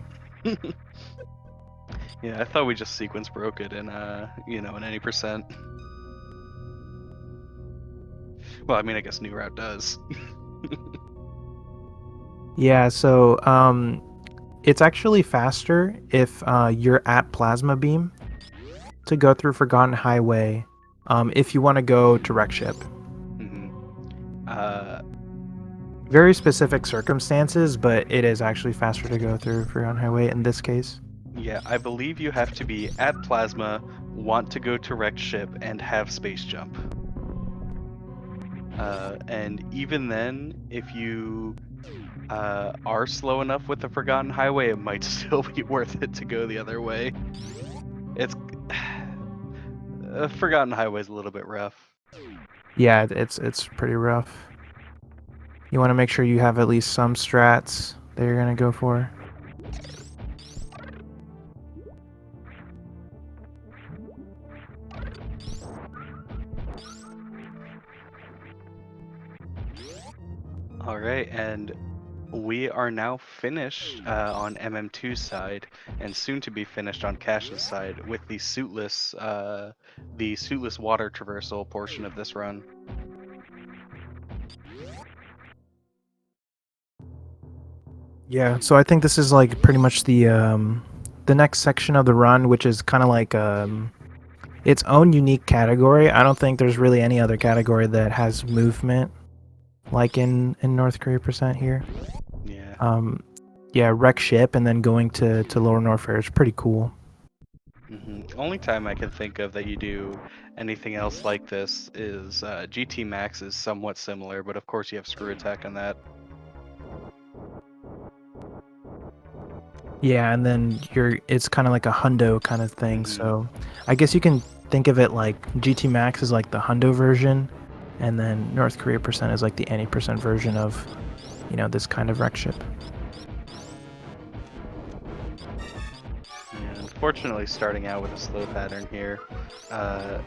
Yeah, I thought we just sequence broke it in in any percent. Well, I mean, I guess New Route does. Yeah. So it's actually faster if you're at Plasma Beam to go through Forgotten Highway. If you want to go to Wreck Ship. Hmm. Uh, Very specific circumstances, but it is actually faster to go through Forgotten Highway in this case. yeah, I believe you have to be at Plasma, want to go to Wrecked Ship, and have space jump. And even then, if you are slow enough with the Forgotten Highway, it might still be worth it to go the other way. It's Forgotten Highway is a little bit rough. Yeah, it's pretty rough. You want to make sure you have at least some strats that you're gonna go for. All right, and we are now finished on MM2's side, and soon to be finished on Cash's side with the suitless water traversal portion of this run. Yeah, so I think this is like pretty much the next section of the run, which is kind of like its own unique category. I don't think there's really any other category that has movement like in North Korea percent here. Yeah. Um, yeah, wreck ship and then going to Lower Norfair is pretty cool. Only time I can think of that you do anything else like this is GT Max is somewhat similar, but of course you have screw attack on that. Yeah, and then it's kind of like a hundo kind of thing. Hmm. So I guess you can think of it like GT Max is like the hundo version, and then North Korea percent is like the any percent version of, this kind of wreck ship. Yeah, unfortunately, starting out with a slow pattern here. Uh,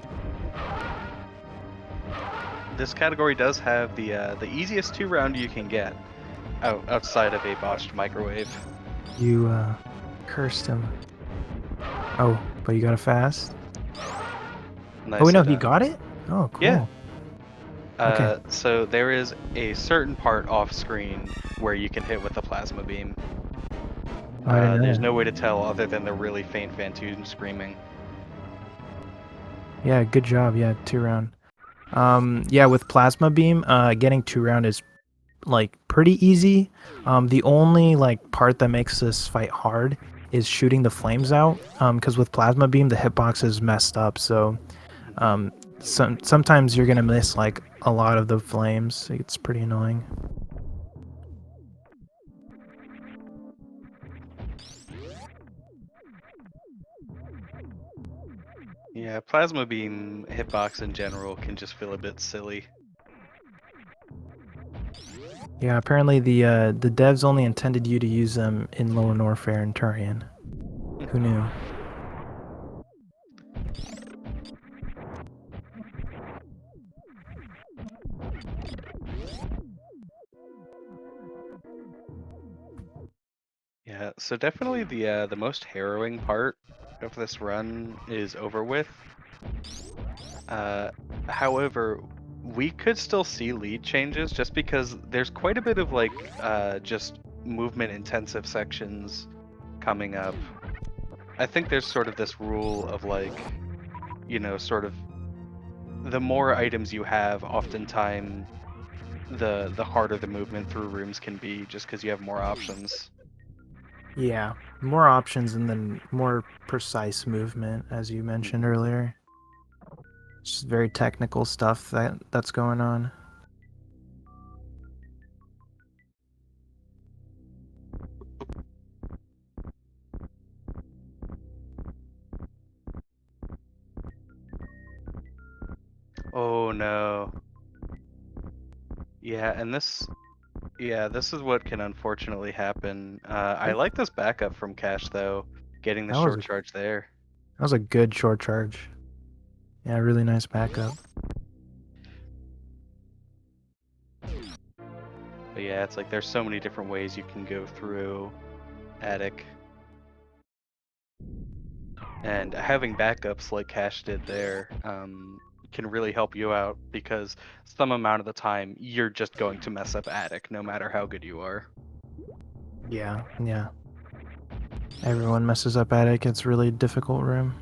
this category does have the easiest 2 round you can get outside of a botched microwave. You cursed him. Oh, but you got it fast. Oh, wait, no, Nicely he done. got it. Oh, Yeah. cool. Okay. So there is a certain part off screen where you can hit with a plasma beam. Oh, I didn't know There's that. no way to tell other than the really faint Phantoon screaming. Yeah, good job. Yeah, 2 round. Yeah, with plasma beam, getting 2 round is like pretty easy. The only like part that makes this fight hard is shooting the flames out. Because with plasma beam, the hitbox is messed up. So, Mhm. um, sometimes you're gonna miss like a lot of the flames. It's pretty annoying. Yeah, plasma beam hitbox in general can just feel a bit silly. Yeah, apparently the devs only intended you to use them in Lower Norfair and Turian. Who knew? Yeah, so definitely the most harrowing part of this run is over with. Uh, However, we could still see lead changes just because there's quite a bit of just movement intensive sections coming up. I think there's sort of this rule of sort of the more items you have, oftentimes the harder the movement through rooms can be just because you have more options. Yeah, more options and then more precise movement, as you mentioned Hmm. earlier. Just very technical stuff that's going on. Oh no. Yeah, and this is what can unfortunately happen. I like this backup from Cash though, getting the That was short a charge there. that was a good short charge. Yeah, really nice backup. But yeah, it's like there's so many different ways you can go through Attic. And having backups like Cash did there can really help you out because some amount of the time you're just going to mess up Attic no matter how good you are. Yeah, yeah. Everyone messes up Attic. It's a really difficult room.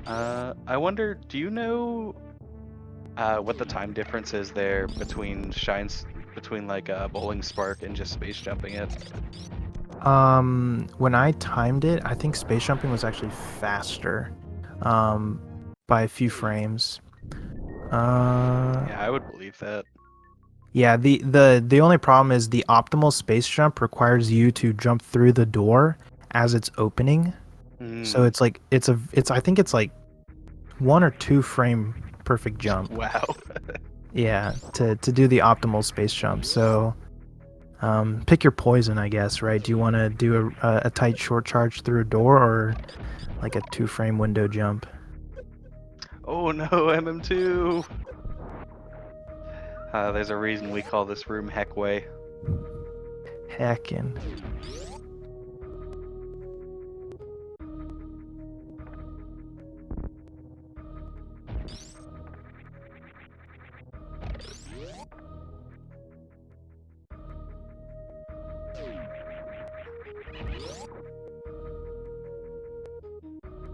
I wonder, do you know what the time difference is there between between like Bowling Spark and just space jumping it? When I timed it, I think space jumping was actually faster, um, by a few frames. Yeah, I would believe that. Yeah, the only problem is the optimal space jump requires you to jump through the door as it's opening. So Mm, it's like it's I think it's like 1 or 2 frame perfect jump. wow. Yeah, to do the optimal space jump. So pick your poison, I guess, right? Do you want to do a tight short charge through a door or like a 2 frame window jump? Oh no, MM2. There's a reason we call this room Heckway. Heckin'.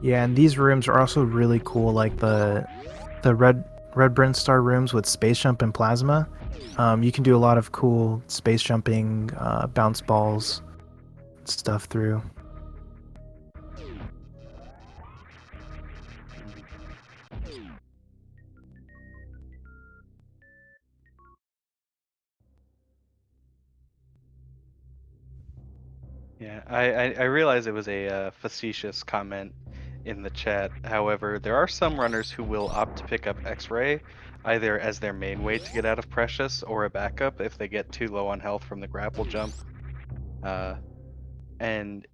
Yeah, and these rooms are also really cool, like the red Brinstar rooms with space jump and plasma. You can do a lot of cool space jumping, bounce balls, stuff through. Yeah, I realize it was a facetious comment in the chat. However, there are some runners who will opt to pick up X-Ray either as their main way to get out of Precious or a backup if they get too low on health from the grapple jump. Uh, and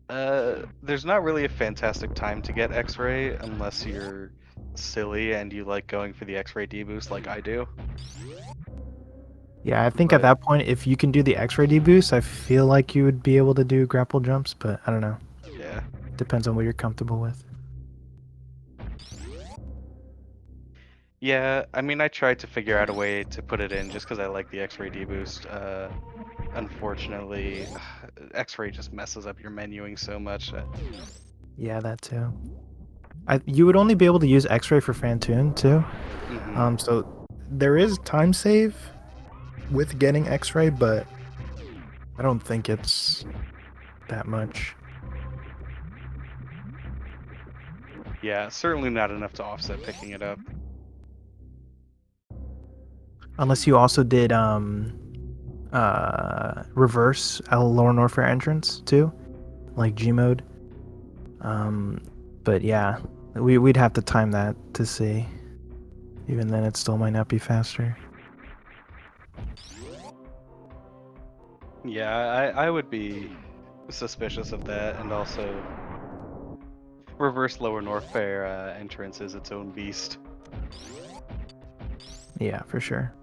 there's not really a fantastic time to get X-Ray unless you're silly and you like going for the X-Ray deboost like I do. Yeah, I think at But that point, if you can do the X-ray deboost, I feel like you would be able to do grapple jumps, but I don't know. yeah. Depends on what you're comfortable with. Yeah, I mean, I tried to figure out a way to put it in just because I like the X-ray deboost. Unfortunately, X-ray just messes up your menuing so much. Yeah, that too. You would only be able to use X-ray for Fantoon too. So there is time save with getting X-ray, but I don't think it's that much. Yeah, certainly not enough to offset picking it up. Unless you also did reverse Lower Norfair entrance too, like G mode. But yeah, we'd have to time that to see. Even then, it still might not be faster. Yeah, I would be suspicious of that, and also reverse lower Norfair entrance is its own beast. Yeah, for sure.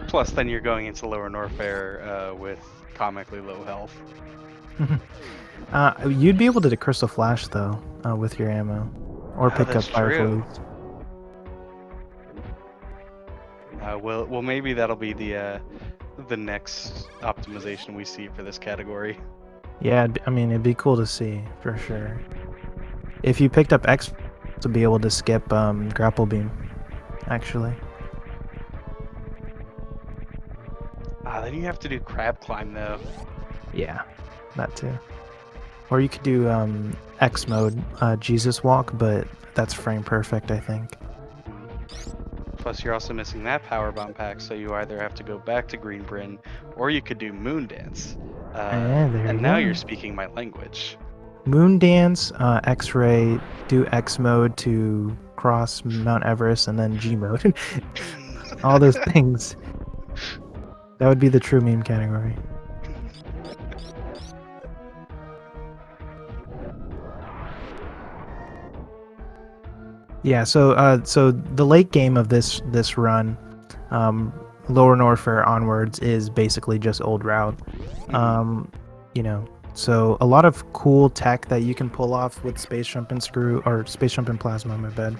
Plus, then you're going into lower Norfair with comically low health. You'd be able to do Crystal Flash though, with your ammo, or pick up That's true. Fireflies. Well, maybe that'll be the next optimization we see for this category. Yeah, I mean, it'd be cool to see for sure. If you picked up X, to be able to skip grapple beam, actually. Then you have to do crab climb though. Yeah, that too. Or you could do X mode, Jesus walk, but that's frame perfect, I think. Plus, you're also missing that power bomb pack, so you either have to go back to Green Bryn, or you could do Moon Dance. And there And you now go. you're speaking my language. Moon Dance, X-Ray, do X mode to cross Mount Everest, and then G mode. All those things. That would be the true meme category. Yeah, so the late game of this run, um, Lower Norfair onwards is basically just old route. You know, so a lot of cool tech that you can pull off with Space Jump and Screw, or Space Jump and Plasma, my bad.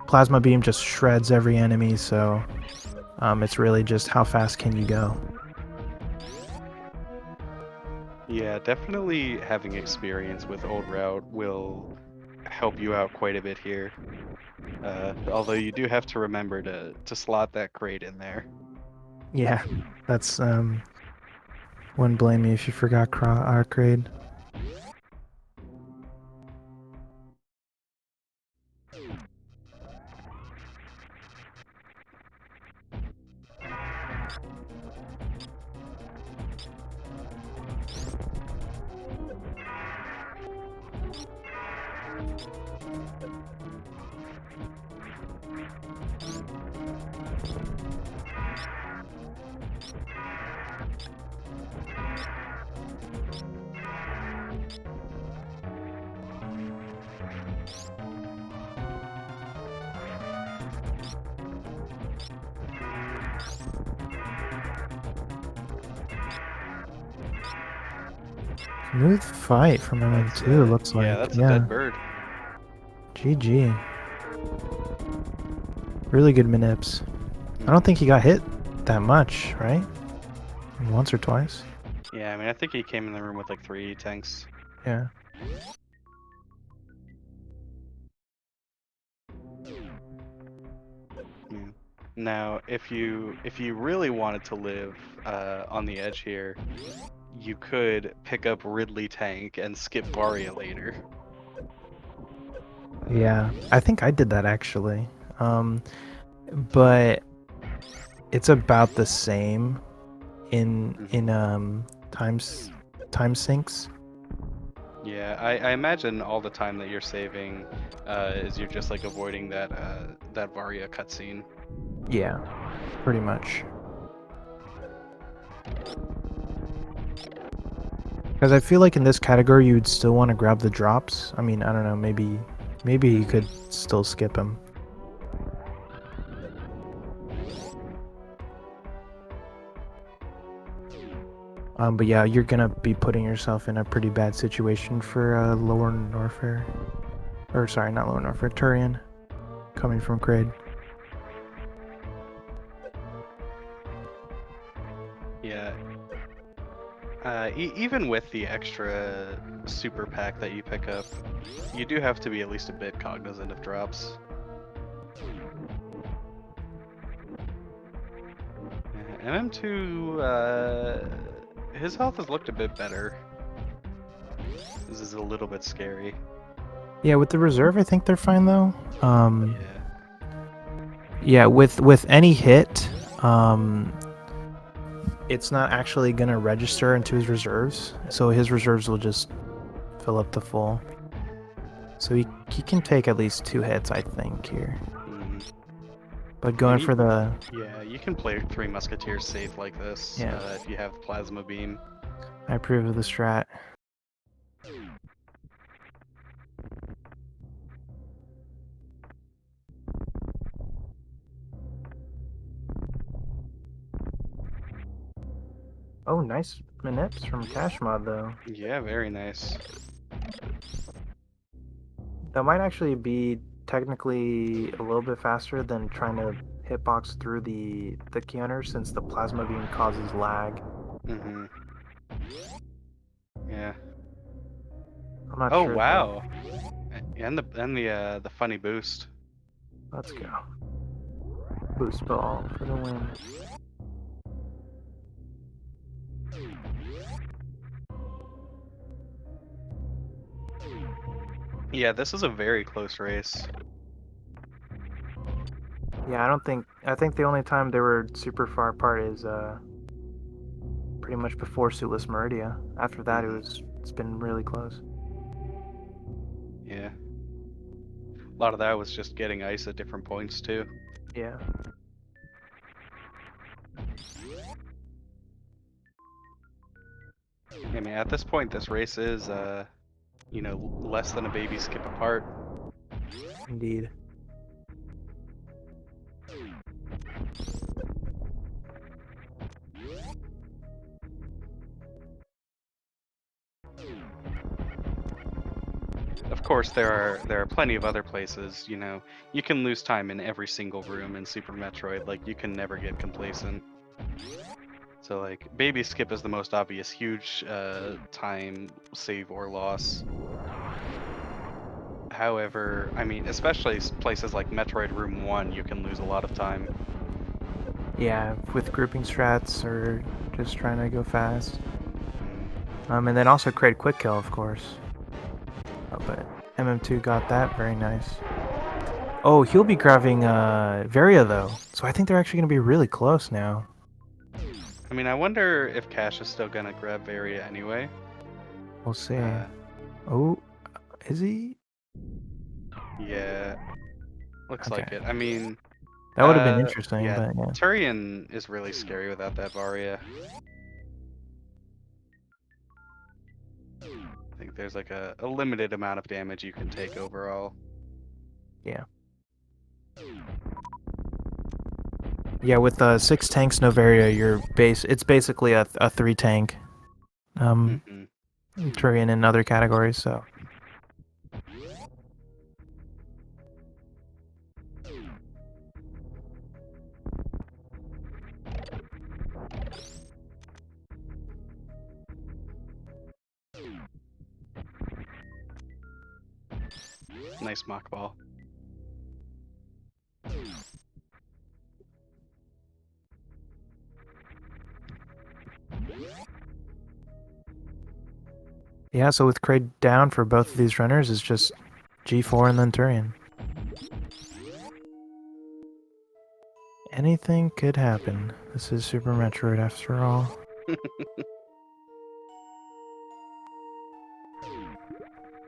Plasma Beam just shreds every enemy, so it's really just how fast can you go. Yeah, definitely having experience with old route will help you out quite a bit here. Although you do have to remember to slot that Kraid in there. Yeah, that's wouldn't blame me if you forgot Kraid. Smooth fight from MM2, looks Yeah, like. that's a Yeah. dead bird. GG. Really good manips. I don't think he got hit that much, right? Once or twice. Yeah, I mean, I think he came in the room with like 3 tanks. Yeah. Yeah. Now, if you really wanted to live on the edge here, you could pick up Ridley tank and skip Varia later. Yeah, I think I did that actually. But it's about the same in time sinks. Yeah, I imagine all the time that you're saving is you're just like avoiding that that Varia cutscene. Yeah, pretty much. Because I feel like in this category you'd still want to grab the drops. I mean, I don't know, maybe you could still skip them. But yeah, you're gonna be putting yourself in a pretty bad situation for Lower Norfair. Or sorry, not Lower Norfair, Turian. Coming from Kraid. Yeah. Even with the extra super pack that you pick up, you do have to be at least a bit cognizant of drops. MM2, his health has looked a bit better. This is a little bit scary. Yeah, with the reserve, I think they're fine though. Yeah. Yeah, with any hit, it's not actually gonna register into his reserves, so his reserves will just fill up the full. So he can take at least 2 hits, I think, here. But going for the... Yeah, you can play 3 Musketeers safe like this if you have the Plasma Beam. I approve of the strat. Oh, nice manips from kashmod though. Yeah, very nice. That might actually be technically a little bit faster than trying to hitbox through the counter, since the plasma beam causes lag. Yeah. I'm not oh sure. Wow. And the funny boost. Let's go. Boost ball for the win. Yeah, this is a very close race. Yeah, I think the only time they were super far apart is pretty pretty much before Suitless Meridia. After that, it's been really close. Yeah. A lot of that was just getting ice at different points too. Yeah. I mean, at this point, this race is, less than a baby skip apart. Indeed. Of course, there are plenty of other places. You can lose time in every single room in Super Metroid. Like, you can never get complacent. So, like, baby skip is the most obvious huge time save or loss. However, I mean, especially places like Metroid Room 1, you can lose a lot of time. Yeah, with grouping strats or just trying to go fast. Mm. And then also Kraid quick kill, of course. Oh, but MM2 got that, very nice. Oh, he'll be grabbing Varia though, so I think they're actually gonna be really close now. I mean, I wonder if Cash is still gonna grab Varia anyway. We'll see. Oh, is he? Yeah, looks Okay. like it. I mean, That would have been interesting, yeah, but yeah. Turian is really scary without that Varia. I think there's like a limited amount of damage you can take overall. Yeah. Yeah, with 6 tanks, no Varia, it's basically a 3 tank. Turian in other categories, so. Nice mock ball. Yeah, so with Kraid down for both of these runners, it's just G4 and then Turian. Anything could happen. This is Super Metroid after all.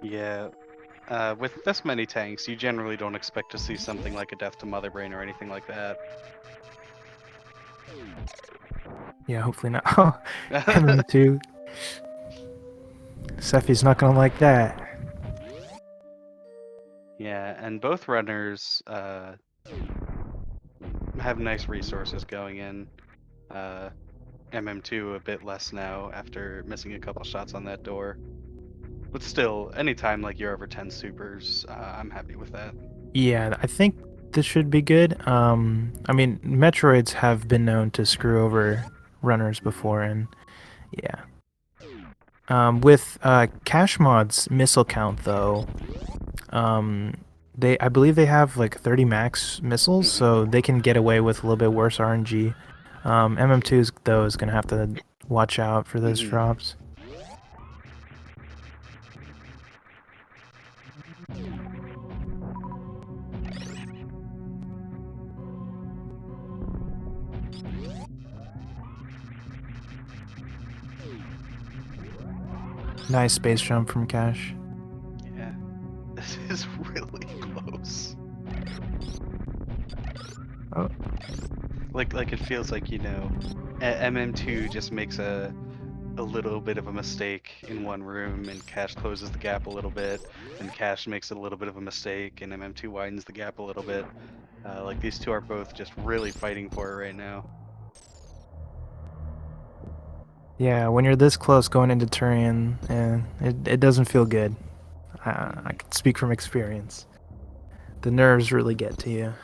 Yeah. With this many tanks, you generally don't expect to see something like a death to Mother Brain or anything like that. Yeah, hopefully not. Oh, MM2. Sephi's not gonna like that. Yeah, and both runners have nice resources going in. MM2 a bit less now after missing a couple shots on that door. But still, anytime like you're over 10 supers, I'm happy with that. Yeah, I think this should be good. I mean, Metroids have been known to screw over runners before, and yeah. With kashmod's missile count, though, I believe they have like 30 max missiles, so they can get away with a little bit worse RNG. MM2's though is gonna have to watch out for those drops. Nice space jump from Cash. Yeah, this is really close. Oh. Like it feels like, MM2 just makes a little bit of a mistake in one room and Cash closes the gap a little bit, and Cash makes a little bit of a mistake and MM2 widens the gap a little bit. Like these two are both just really fighting for it right now. Yeah, when you're this close going into Turian, it doesn't feel good. I can speak from experience. The nerves really get to you.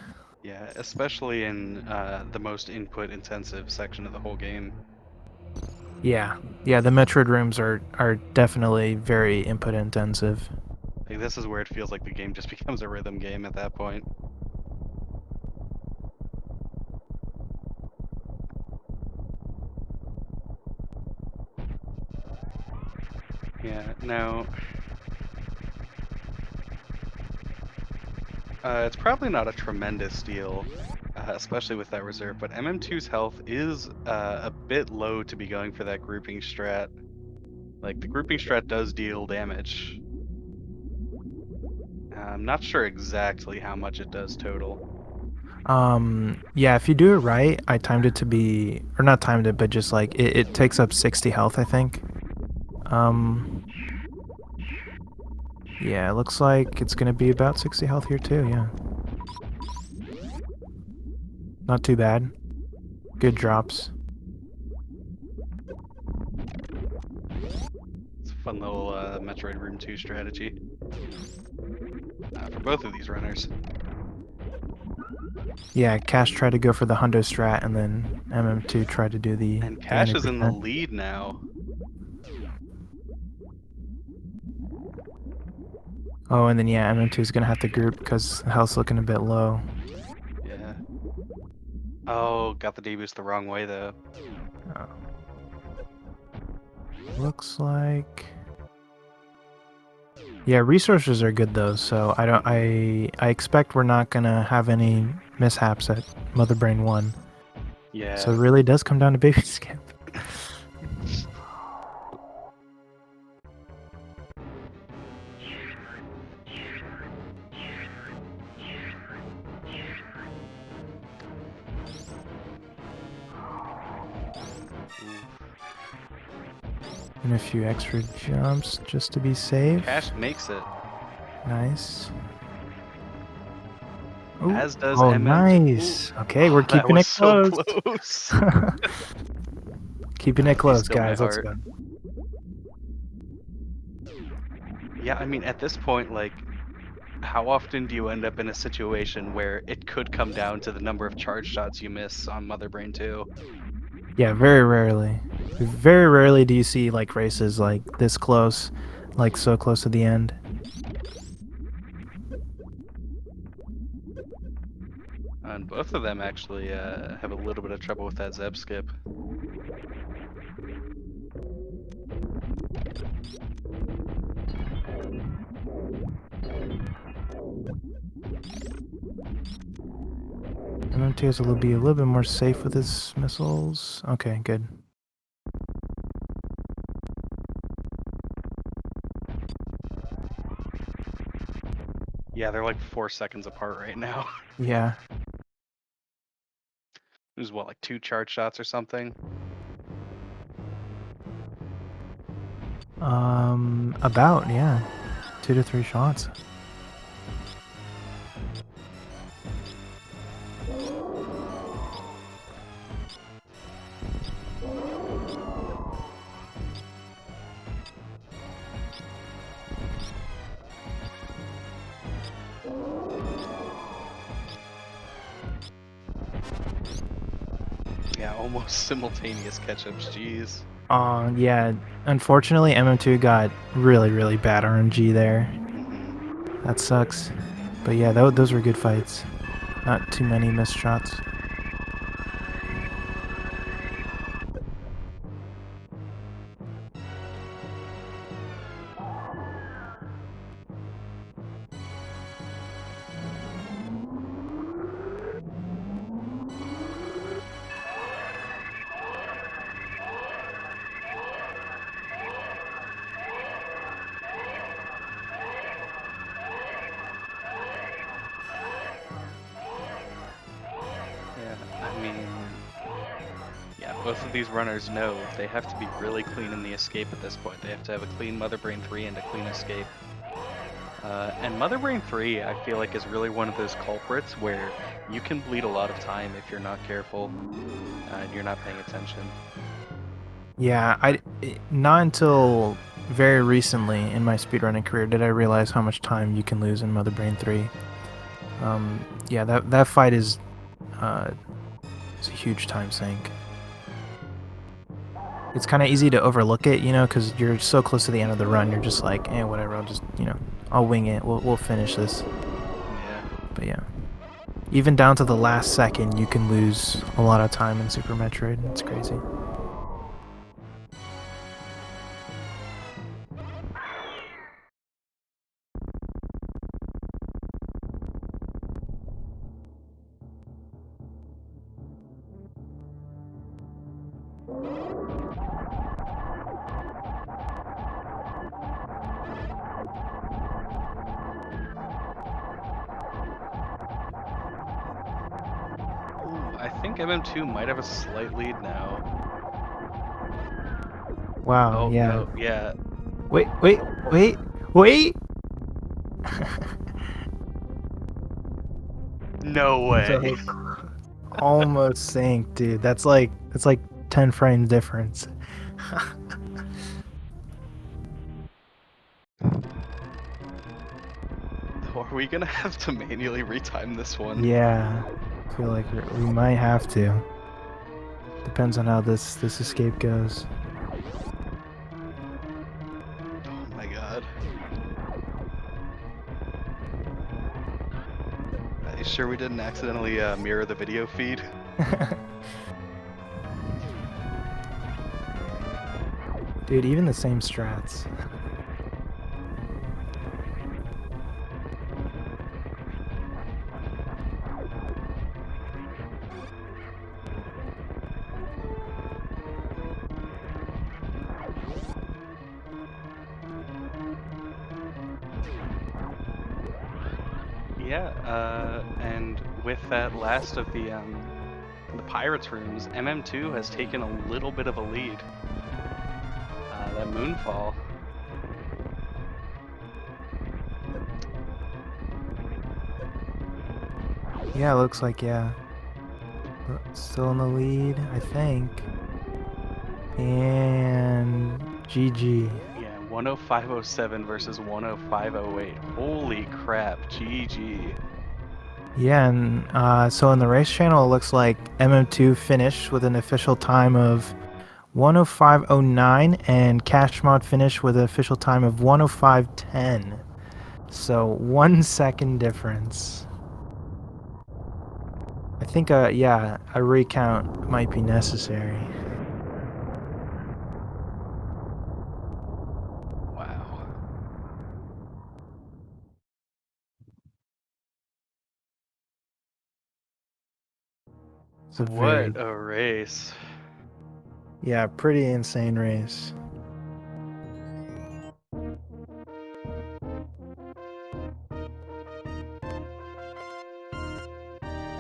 Yeah, especially in the most input-intensive section of the whole game. Yeah, the Metroid rooms are definitely very input intensive. Like this is where it feels like the game just becomes a rhythm game at that point. Yeah, now it's probably not a tremendous deal especially with that reserve. But MM2's health is a bit low to be going for that grouping strat. Like, the grouping strat does deal damage. I'm not sure exactly how much it does total. Yeah, if you do it right, I timed it to be, or not timed it, but just like it takes up 60 health, I think. Yeah, it looks like it's gonna be about 60 health here too, yeah. Not too bad. Good drops. It's a fun little Metroid Room 2 strategy for both of these runners. Yeah, Cash tried to go for the Hundo strat, and then MM2 tried to do the And Cash is in the 90%. lead now. Oh, and then yeah, MM2 is gonna have to group because the health's looking a bit low. Yeah. Oh, got the D-boost the wrong way though. Oh. Looks like, yeah, resources are good though, so I expect we're not gonna have any mishaps at Mother Brain 1. Yeah. So it really does come down to baby skip. And a few extra jumps just to be safe. Cash makes it. Nice. Ooh. As does Oh, MM2. nice. Ooh. Okay, we're That keeping was it so close. close. Keeping it close, Still my guys. Let's heart. go. Yeah, I mean, at this point, like, how often do you end up in a situation where it could come down to the number of charge shots you miss on Mother Brain 2? Yeah, very rarely. Very rarely do you see like races like this close, like so close to the end. And both of them actually have a little bit of trouble with that Zeb skip. MMT is be a little bit more safe with his missiles. Okay, good. Yeah, they're like 4 seconds apart right now. Yeah. There's what, like 2 charge shots or something? About, yeah. 2 to 3 shots. Yeah, almost simultaneous catch-ups, jeez. Yeah. Unfortunately, MM2 got really, really bad RNG there. That sucks. But yeah, those were good fights. Not too many missed shots. Yeah, I mean, yeah, both of these runners know they have to be really clean in the escape at this point. They have to have a clean Mother Brain 3 and a clean escape. And Mother Brain 3, I feel like, is really one of those culprits where you can bleed a lot of time if you're not careful and you're not paying attention. Yeah, not until very recently in my speedrunning career did I realize how much time you can lose in Mother Brain 3. Yeah, that fight is it's a huge time sink. It's kind of easy to overlook it, you know, because you're so close to the end of the run. You're just like, whatever. I'll just, I'll wing it. We'll finish this. Yeah. But yeah, even down to the last second, you can lose a lot of time in Super Metroid. It's crazy. I think MM2 might have a slight lead now. Wow, Oh, yeah. no, yeah. Wait, wait, wait, wait! No way. So almost synced, dude. That's like 10 frames difference. Are we gonna have to manually retime this one? Yeah, I feel like we might have to. Depends on how this escape goes. Oh my god. Are you sure we didn't accidentally mirror the video feed? Dude, even the same strats. Yeah, and with that last of the Pirates rooms, MM2 has taken a little bit of a lead. That Moonfall. Yeah, looks like, yeah. Still in the lead, I think. And GG. Yeah, 105.07 versus 105.08. Holy crap, GG. Yeah, and so in the race channel, it looks like MM2 finished with an official time of 105.09 and kashmod finished with an official time of 105.10. So 1 second difference. I think, yeah, a recount might be necessary. Wow. It's a very, What a race. yeah, pretty insane race.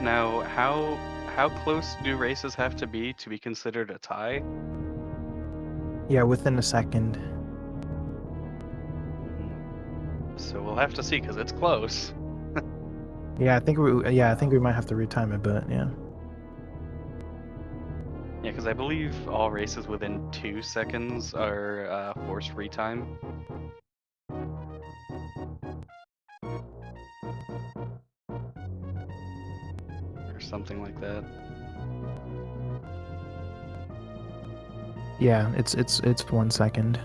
Now, how close do races have to be considered a tie? Yeah, within a second. So we'll have to see because it's close. Yeah, I think we might have to retime it, but yeah. Yeah, because I believe all races within 2 seconds are forced retime. Or something like that. Yeah, it's 1 second.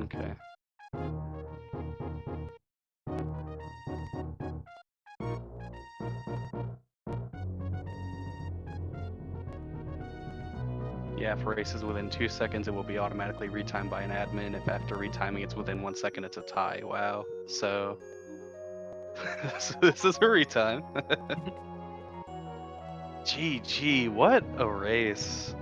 Okay. Yeah, for races within 2 seconds, it will be automatically retimed by an admin. If after retiming it's within 1 second, it's a tie. Wow. So this is a retime. GG, what a race.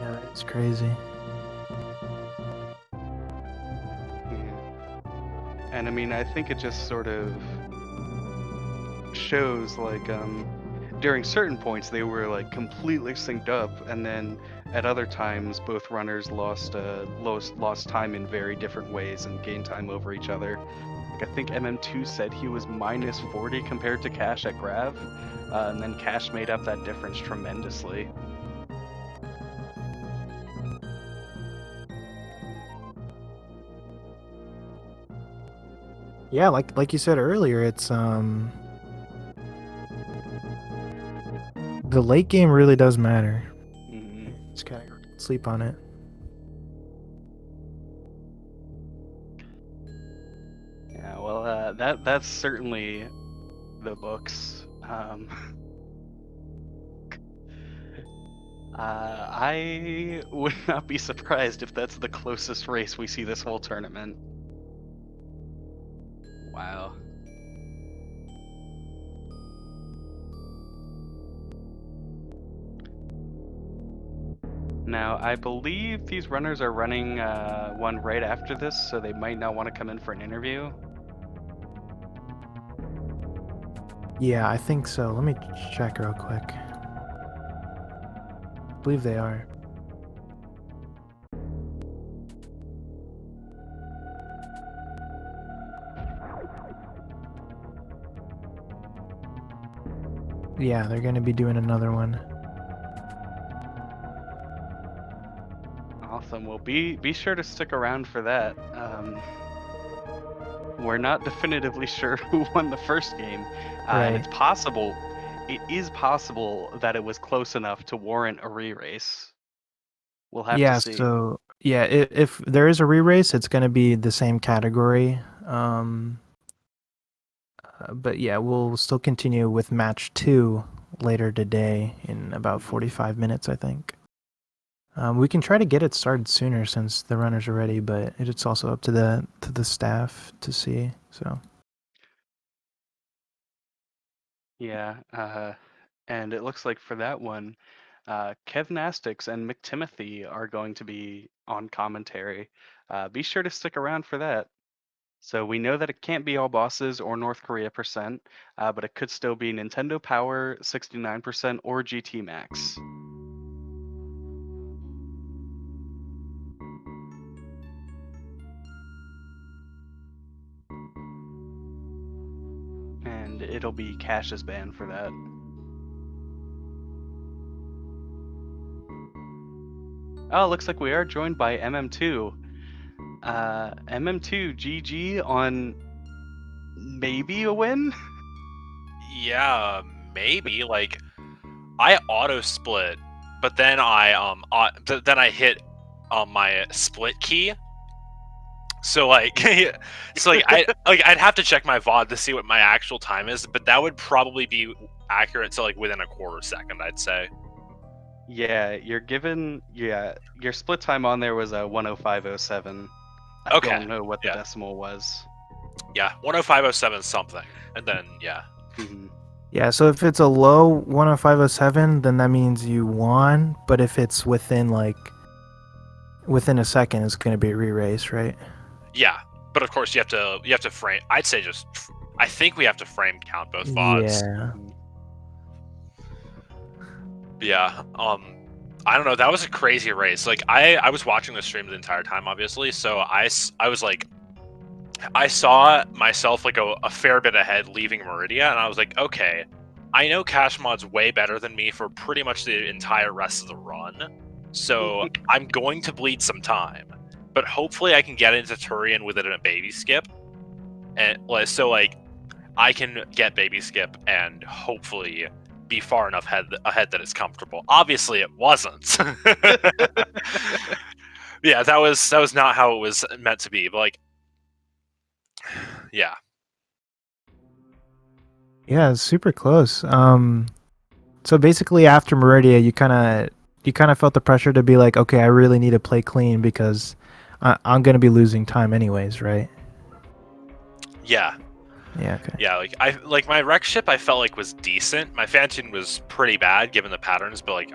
Yeah, that's crazy. Yeah. And I mean, I think it just sort of shows like during certain points they were like completely synced up, and then at other times both runners lost time in very different ways and gained time over each other. Like I think MM2 said he was minus 40 compared to Cash at Grav, and then Cash made up that difference tremendously. Yeah, like you said earlier, it's the late game really does matter. Just kind of sleep on it. Yeah, well, that's certainly the books. I would not be surprised if that's the closest race we see this whole tournament. Wow. Now, I believe these runners are running one right after this, so they might not want to come in for an interview. Yeah, I think so. Let me check real quick. I believe they are. Yeah, they're gonna be doing another one. Awesome. Well, be sure to stick around for that. We're not definitively sure who won the first game, and Right. it's possible, it is possible that it was close enough to warrant a re-race. We'll have to Yeah, see. so yeah, if there is a re-race, it's gonna be the same category. But yeah, we'll still continue with match 2 later today in about Mhm. 45 minutes, I think. We can try to get it started sooner since the runners are ready, but it's also up to the staff to see. So Yeah, and it looks like for that one, Kev Nastix and McTimothy are going to be on commentary. Be sure to stick around for that. So we know that it can't be all bosses or North Korea percent, but it could still be Nintendo Power 69% or GT Max. And it'll be Cash's band for that. Oh, looks like we are joined by MM2. MM2 GG on maybe a win? Yeah, maybe. Like, I auto split, but then then I hit my split key. So like, so like I'd have to check my VOD to see what my actual time is, but that would probably be accurate to like within a quarter second, I'd say. Yeah, your split time on there was a 10507. I Okay. don't know what the Yeah. decimal was. Yeah, 10507 something, and then yeah. Mhm. yeah, so if it's a low 10507, then that means you won. But if it's within within a second, it's gonna be a re-race, right? Yeah, but of course you have to frame. I'd say I think we have to frame count both VODs. Yeah. Mhm. Yeah. I don't know. That was a crazy race. Like I was watching the stream the entire time, obviously. So I was like, I saw myself like a fair bit ahead leaving Meridia, and I was like, okay, I know kashmod's way better than me for pretty much the entire rest of the run. So I'm going to bleed some time, but hopefully I can get into Turian within a baby skip, and so like I can get baby skip and hopefully be far enough ahead that it's comfortable. Obviously, it wasn't. Yeah, that was not how it was meant to be. But like, yeah, Yeah, it's super close. So basically after Meridia, you kind of felt the pressure to be like, okay, I really need to play clean because I'm gonna be losing time anyways, right? yeah, Yeah. Okay. yeah. Like my wreck ship, I felt like was decent. My Fantine was pretty bad given the patterns, but like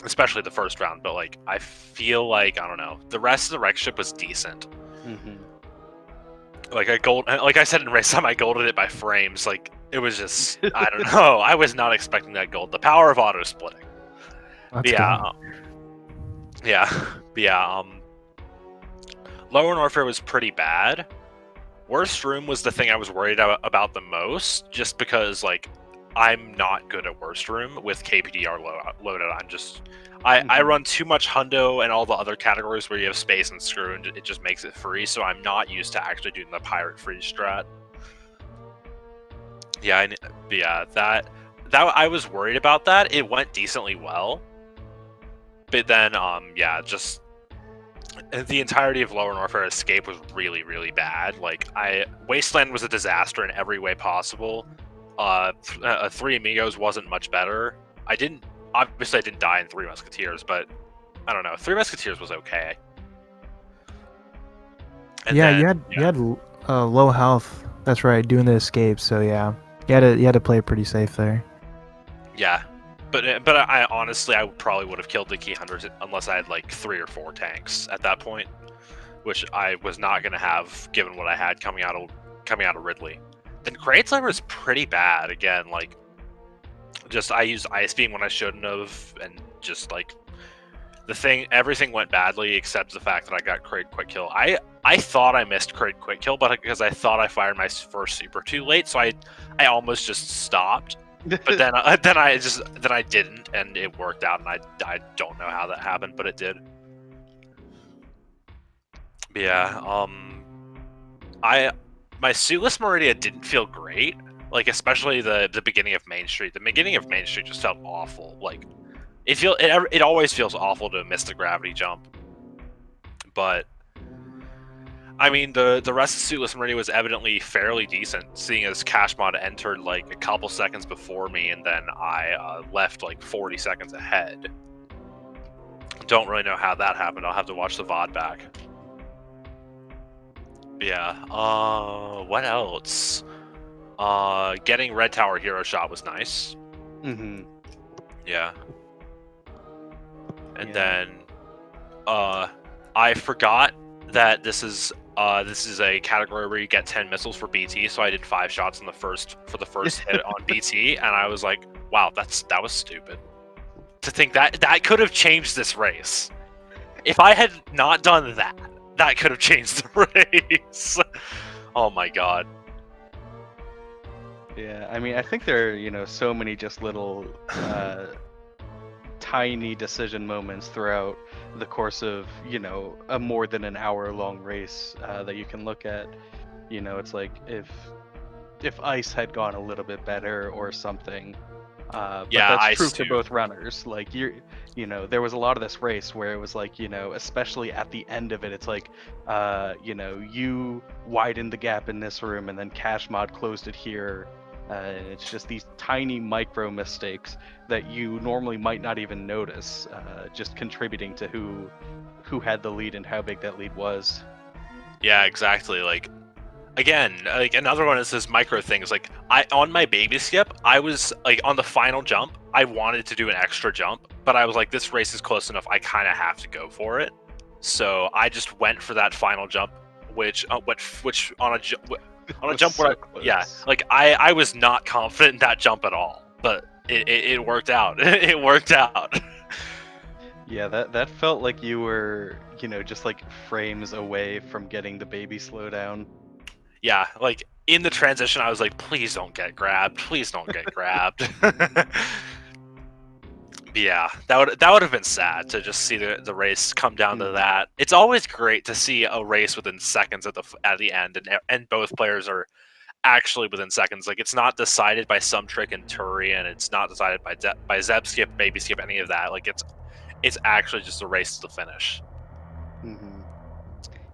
especially the first round. But like I feel like I don't know. The rest of the wreck ship was decent. Mhm. Like like I said in race time, I golded it by frames. Like it was just I don't know. I was not expecting that gold. The power of auto splitting. Let's But yeah, go. yeah, but yeah. Lower Warfare was pretty bad. Worst room was the thing I was worried about the most, just because like I'm not good at worst room with KPDR loaded. I Mhm. run too much hundo and all the other categories where you have space and screw, and it just makes it free. So I'm not used to actually doing the pirate free strat. Yeah, yeah, that I was worried about that. It went decently well, but then yeah, just the entirety of Lower Warfare Escape was really, really bad. Like Wasteland was a disaster in every way possible. Three Amigos wasn't much better. I didn't die in Three Musketeers, but I don't know. Three Musketeers was okay. And Yeah, then you had low health. That's right, doing the escape. So yeah, you had to play pretty safe there. yeah, but I honestly I probably would have killed the Key Hunters unless I had like 3 or 4 tanks at that point, which I was not going to have given what I had coming out of Ridley. And Kraid's lever is pretty bad. Again, like, just I used ice beam when I shouldn't have, and just like everything went badly except the fact that I got Kraid quick kill. I thought I missed Kraid quick kill, but because I thought I fired my first super too late, so I almost just stopped. But then I didn't, and it worked out, and I don't know how that happened, but it did. But yeah, my Suitless Meridia didn't feel great, like especially the beginning of Main Street. The beginning of Main Street just felt awful. Like it always feels awful to miss the gravity jump, but I mean the rest of Suitless Meridia was evidently fairly decent, seeing as kashmod entered like a couple seconds before me, and then I left like 40 seconds ahead. Don't really know how that happened. I'll have to watch the VOD back. Yeah. What else? Getting Red Tower Hero Shot was nice. Mm-hmm. Yeah. And then, I forgot that this is a category where you get 10 missiles for BT, so I did 5 shots for the first hit on BT, and I was like, wow, that was stupid. To think that could have changed this race. If I had not done that, that could have changed the race. Oh my god. Yeah, I mean, I think there are, so many just little tiny decision moments throughout the course of, a more than an hour long race that you can look at. It's like if ice had gone a little bit better or something. But Yeah, that's ice true too. for both runners. Like there was a lot of this race where it was like, especially at the end of it, it's like, you widened the gap in this room and then kashmod closed it here. And it's just these tiny micro mistakes that you normally might not even notice, just contributing to who had the lead and how big that lead was. Yeah, exactly. Like, again, like another one is this micro things. Like on my baby skip, I was like on the final jump, I wanted to do an extra jump, but I was like, this race is close enough, I kind of have to go for it. So I just went for that final jump, which on a jump where like I was not confident in that jump at all, but it worked out. It worked out. Yeah, that felt like you were, just like frames away from getting the baby slowdown. Yeah, like in the transition, I was like, please don't get grabbed. Please don't get grabbed. Yeah, that would have been sad to just see the race come down to that. It's always great to see a race within seconds at the end, and both players are actually within seconds. Like, it's not decided by some trick in Turian, it's not decided by Zeb skip, baby skip, any of that. Like, it's actually just a race to the finish. Mm-hmm.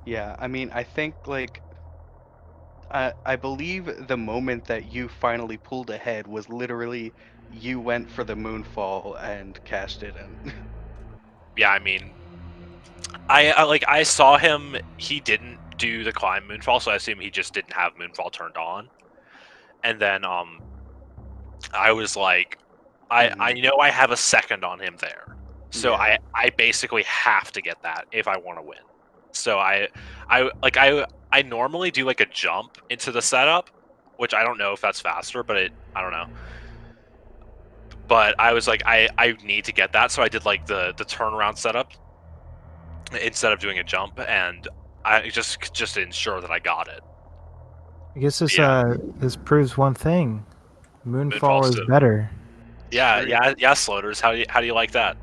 Yeah, I mean, I think like I believe the moment that you finally pulled ahead was literally you went for the moonfall and Cash didn't. Yeah, I mean, I saw him. He didn't do the climb moonfall, so I assume he just didn't have moonfall turned on. And then I was like, I know I have a second on him there, so Yeah. I basically have to get that if I want to win. So I normally do like a jump into the setup, which I don't know if that's faster, but I don't know. But I was like, I need to get that, so I did like the turnaround setup instead of doing a jump, and I just to ensure that I got it. I guess Yeah. this proves one thing: Moonfall Moonfall's is too. better. Yeah, True. yeah, Sloaters. How do you like that?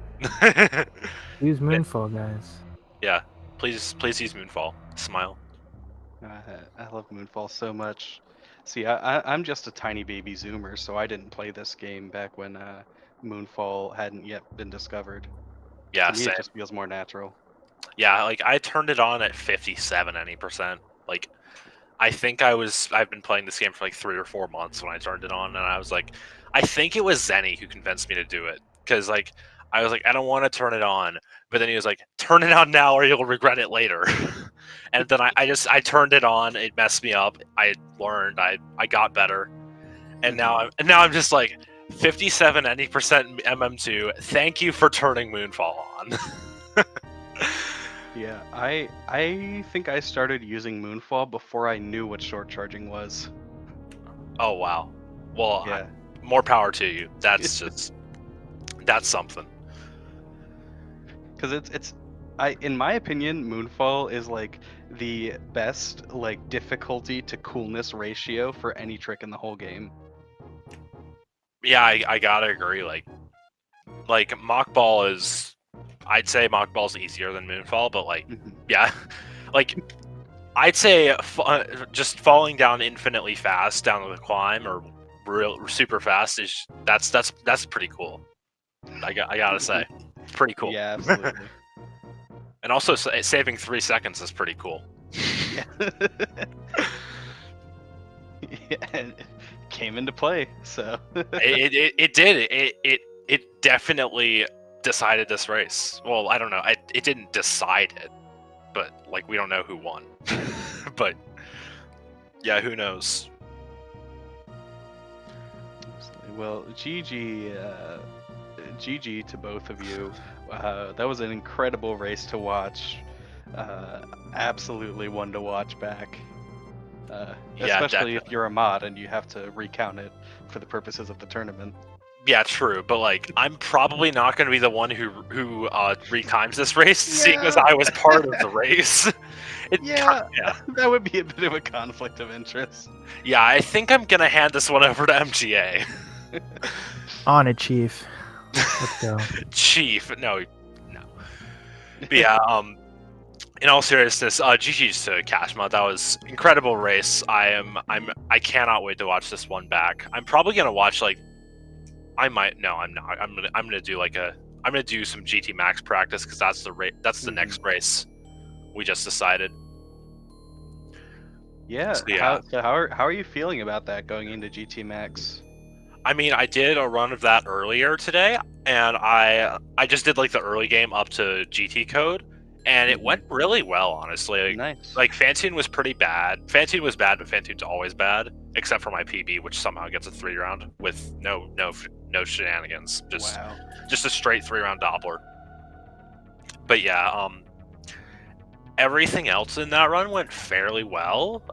Use Moonfall, guys. Yeah, please use Moonfall. Smile. I love Moonfall so much. See, I'm just a tiny baby zoomer, so I didn't play this game back when Moonfall hadn't yet been discovered. Yeah, To me, same. it just feels more natural. Yeah, like I turned it on at 57%. Like, I think I've been playing this game for like 3 or 4 months when I turned it on, and I was like, I think it was Zenny who convinced me to do it, because like I was like, I don't want to turn it on, but then he was like, turn it on now or you'll regret it later. And then I turned it on. It messed me up. I learned. I got better, and now I'm just like 57 any percent MM2. Thank you for turning Moonfall on. Yeah, I think I started using Moonfall before I knew what short charging was. Oh wow. Well, Yeah. more power to you. That's just that's something. Because in my opinion, Moonfall is like the best like difficulty to coolness ratio for any trick in the whole game. Yeah, I gotta agree. Like Mock Ball is, I'd say Mock Ball's easier than Moonfall, but like, Mhm. yeah, like I'd say just falling down infinitely fast down the climb or real super fast is that's pretty cool. I gotta say, pretty cool. Yeah, absolutely. And also saving 3 seconds is pretty cool. Yeah. Yeah, and it came into play. So It did it definitely decided this race. Well, I don't know. It didn't decide it, but like we don't know who won. But yeah, who knows? well, GG to both of you. That was an incredible race to watch. Absolutely one to watch back. Yeah, Especially definitely. if you're a mod and you have to recount it for the purposes of the tournament. Yeah, true. But like, I'm probably not going to be the one who retimes this race, seeing as Yeah. I was part of the race. Yeah, yeah, that would be a bit of a conflict of interest. yeah. I think I'm gonna hand this one over to MGA. On it, Chief. Let's go. Chief, no. But yeah, in all seriousness, GG's to kashmod. That was incredible race. I cannot wait to watch this one back. I'm probably gonna watch like, I'm not. I'm gonna do some GT Max practice because that's the next race we just decided. Yeah. So, yeah. How are you feeling about that going into GT Max? I mean, I did a run of that earlier today, and I just did like the early game up to GT code, and it went really well, honestly. Nice. Like Fantune was pretty bad. Fantune was bad, but Fantune's always bad, except for my PB, which somehow gets a 3-round with no shenanigans. Wow. Just a straight 3-round Doppler. But yeah, everything else in that run went fairly well.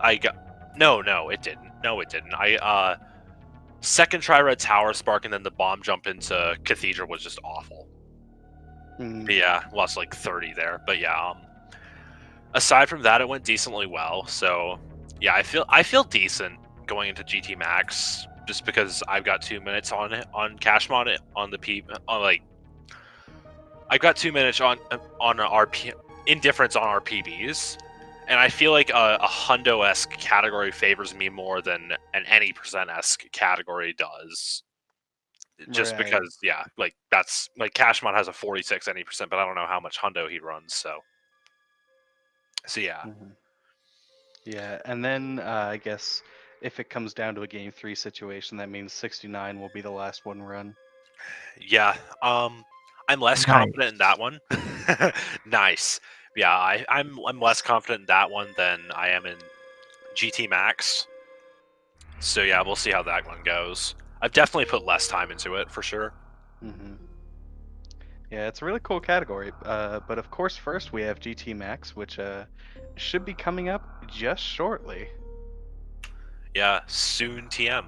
No, it didn't. No, it didn't. Second try red tower spark and then the bomb jump into cathedral was just awful. Yeah, lost like 30 there. But yeah, aside from that, it went decently well. So yeah, I feel decent going into GT Max just because I've got 2 minutes on kashmod on the P on like I've got 2 minutes on RP indifference on our PBs. And I feel like a hundo-esque category favors me more than an any percent-esque category does. Just because, yeah, like that's like kashmod has a 46 any percent, but I don't know how much hundo he runs. So yeah. Yeah, and then I guess if it comes down to a game 3 situation, that means 69 will be the last one run. Yeah, I'm less confident in that one. Nice. Yeah, I'm less confident in that one than I am in GT Max. So yeah, we'll see how that one goes. I've definitely put less time into it for sure. Yeah, it's a really cool category. But of course, first we have GT Max, which should be coming up just shortly. Yeah, soon TM.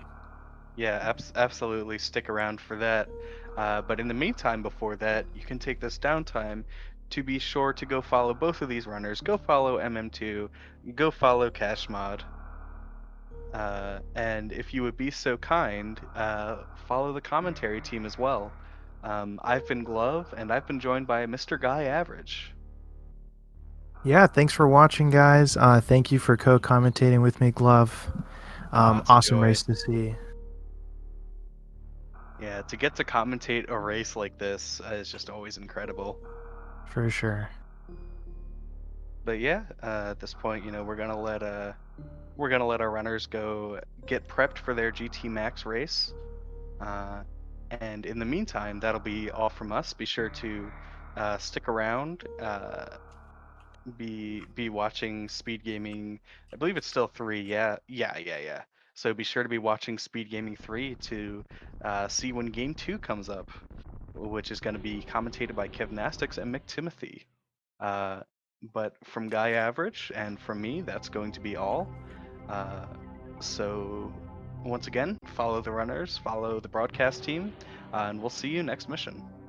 Yeah, absolutely. Stick around for that. But in the meantime, before that, you can take this downtime to be sure to go follow both of these runners. Go follow MM2. Go follow kashmod. And if you would be so kind, follow the commentary team as well. I've been Glove, and I've been joined by Mr. Guy Average. Yeah, thanks for watching, guys. Thank you for co-commentating with me, Glove. Awesome race to see. Yeah, to get to commentate a race like this is just always incredible. For sure. But yeah, at this point, you know, we're gonna let our runners go get prepped for their GT Max race. And in the meantime, that'll be all from us. Be sure to stick around. Be watching SpeedGaming. I believe it's still 3. Yeah. So be sure to be watching SpeedGaming 3 to see when Game 2 comes up, which is going to be commentated by Kevnastics and McTimothy. But from Guy Average and from me, that's going to be all. So once again, follow the runners, follow the broadcast team, and we'll see you next mission.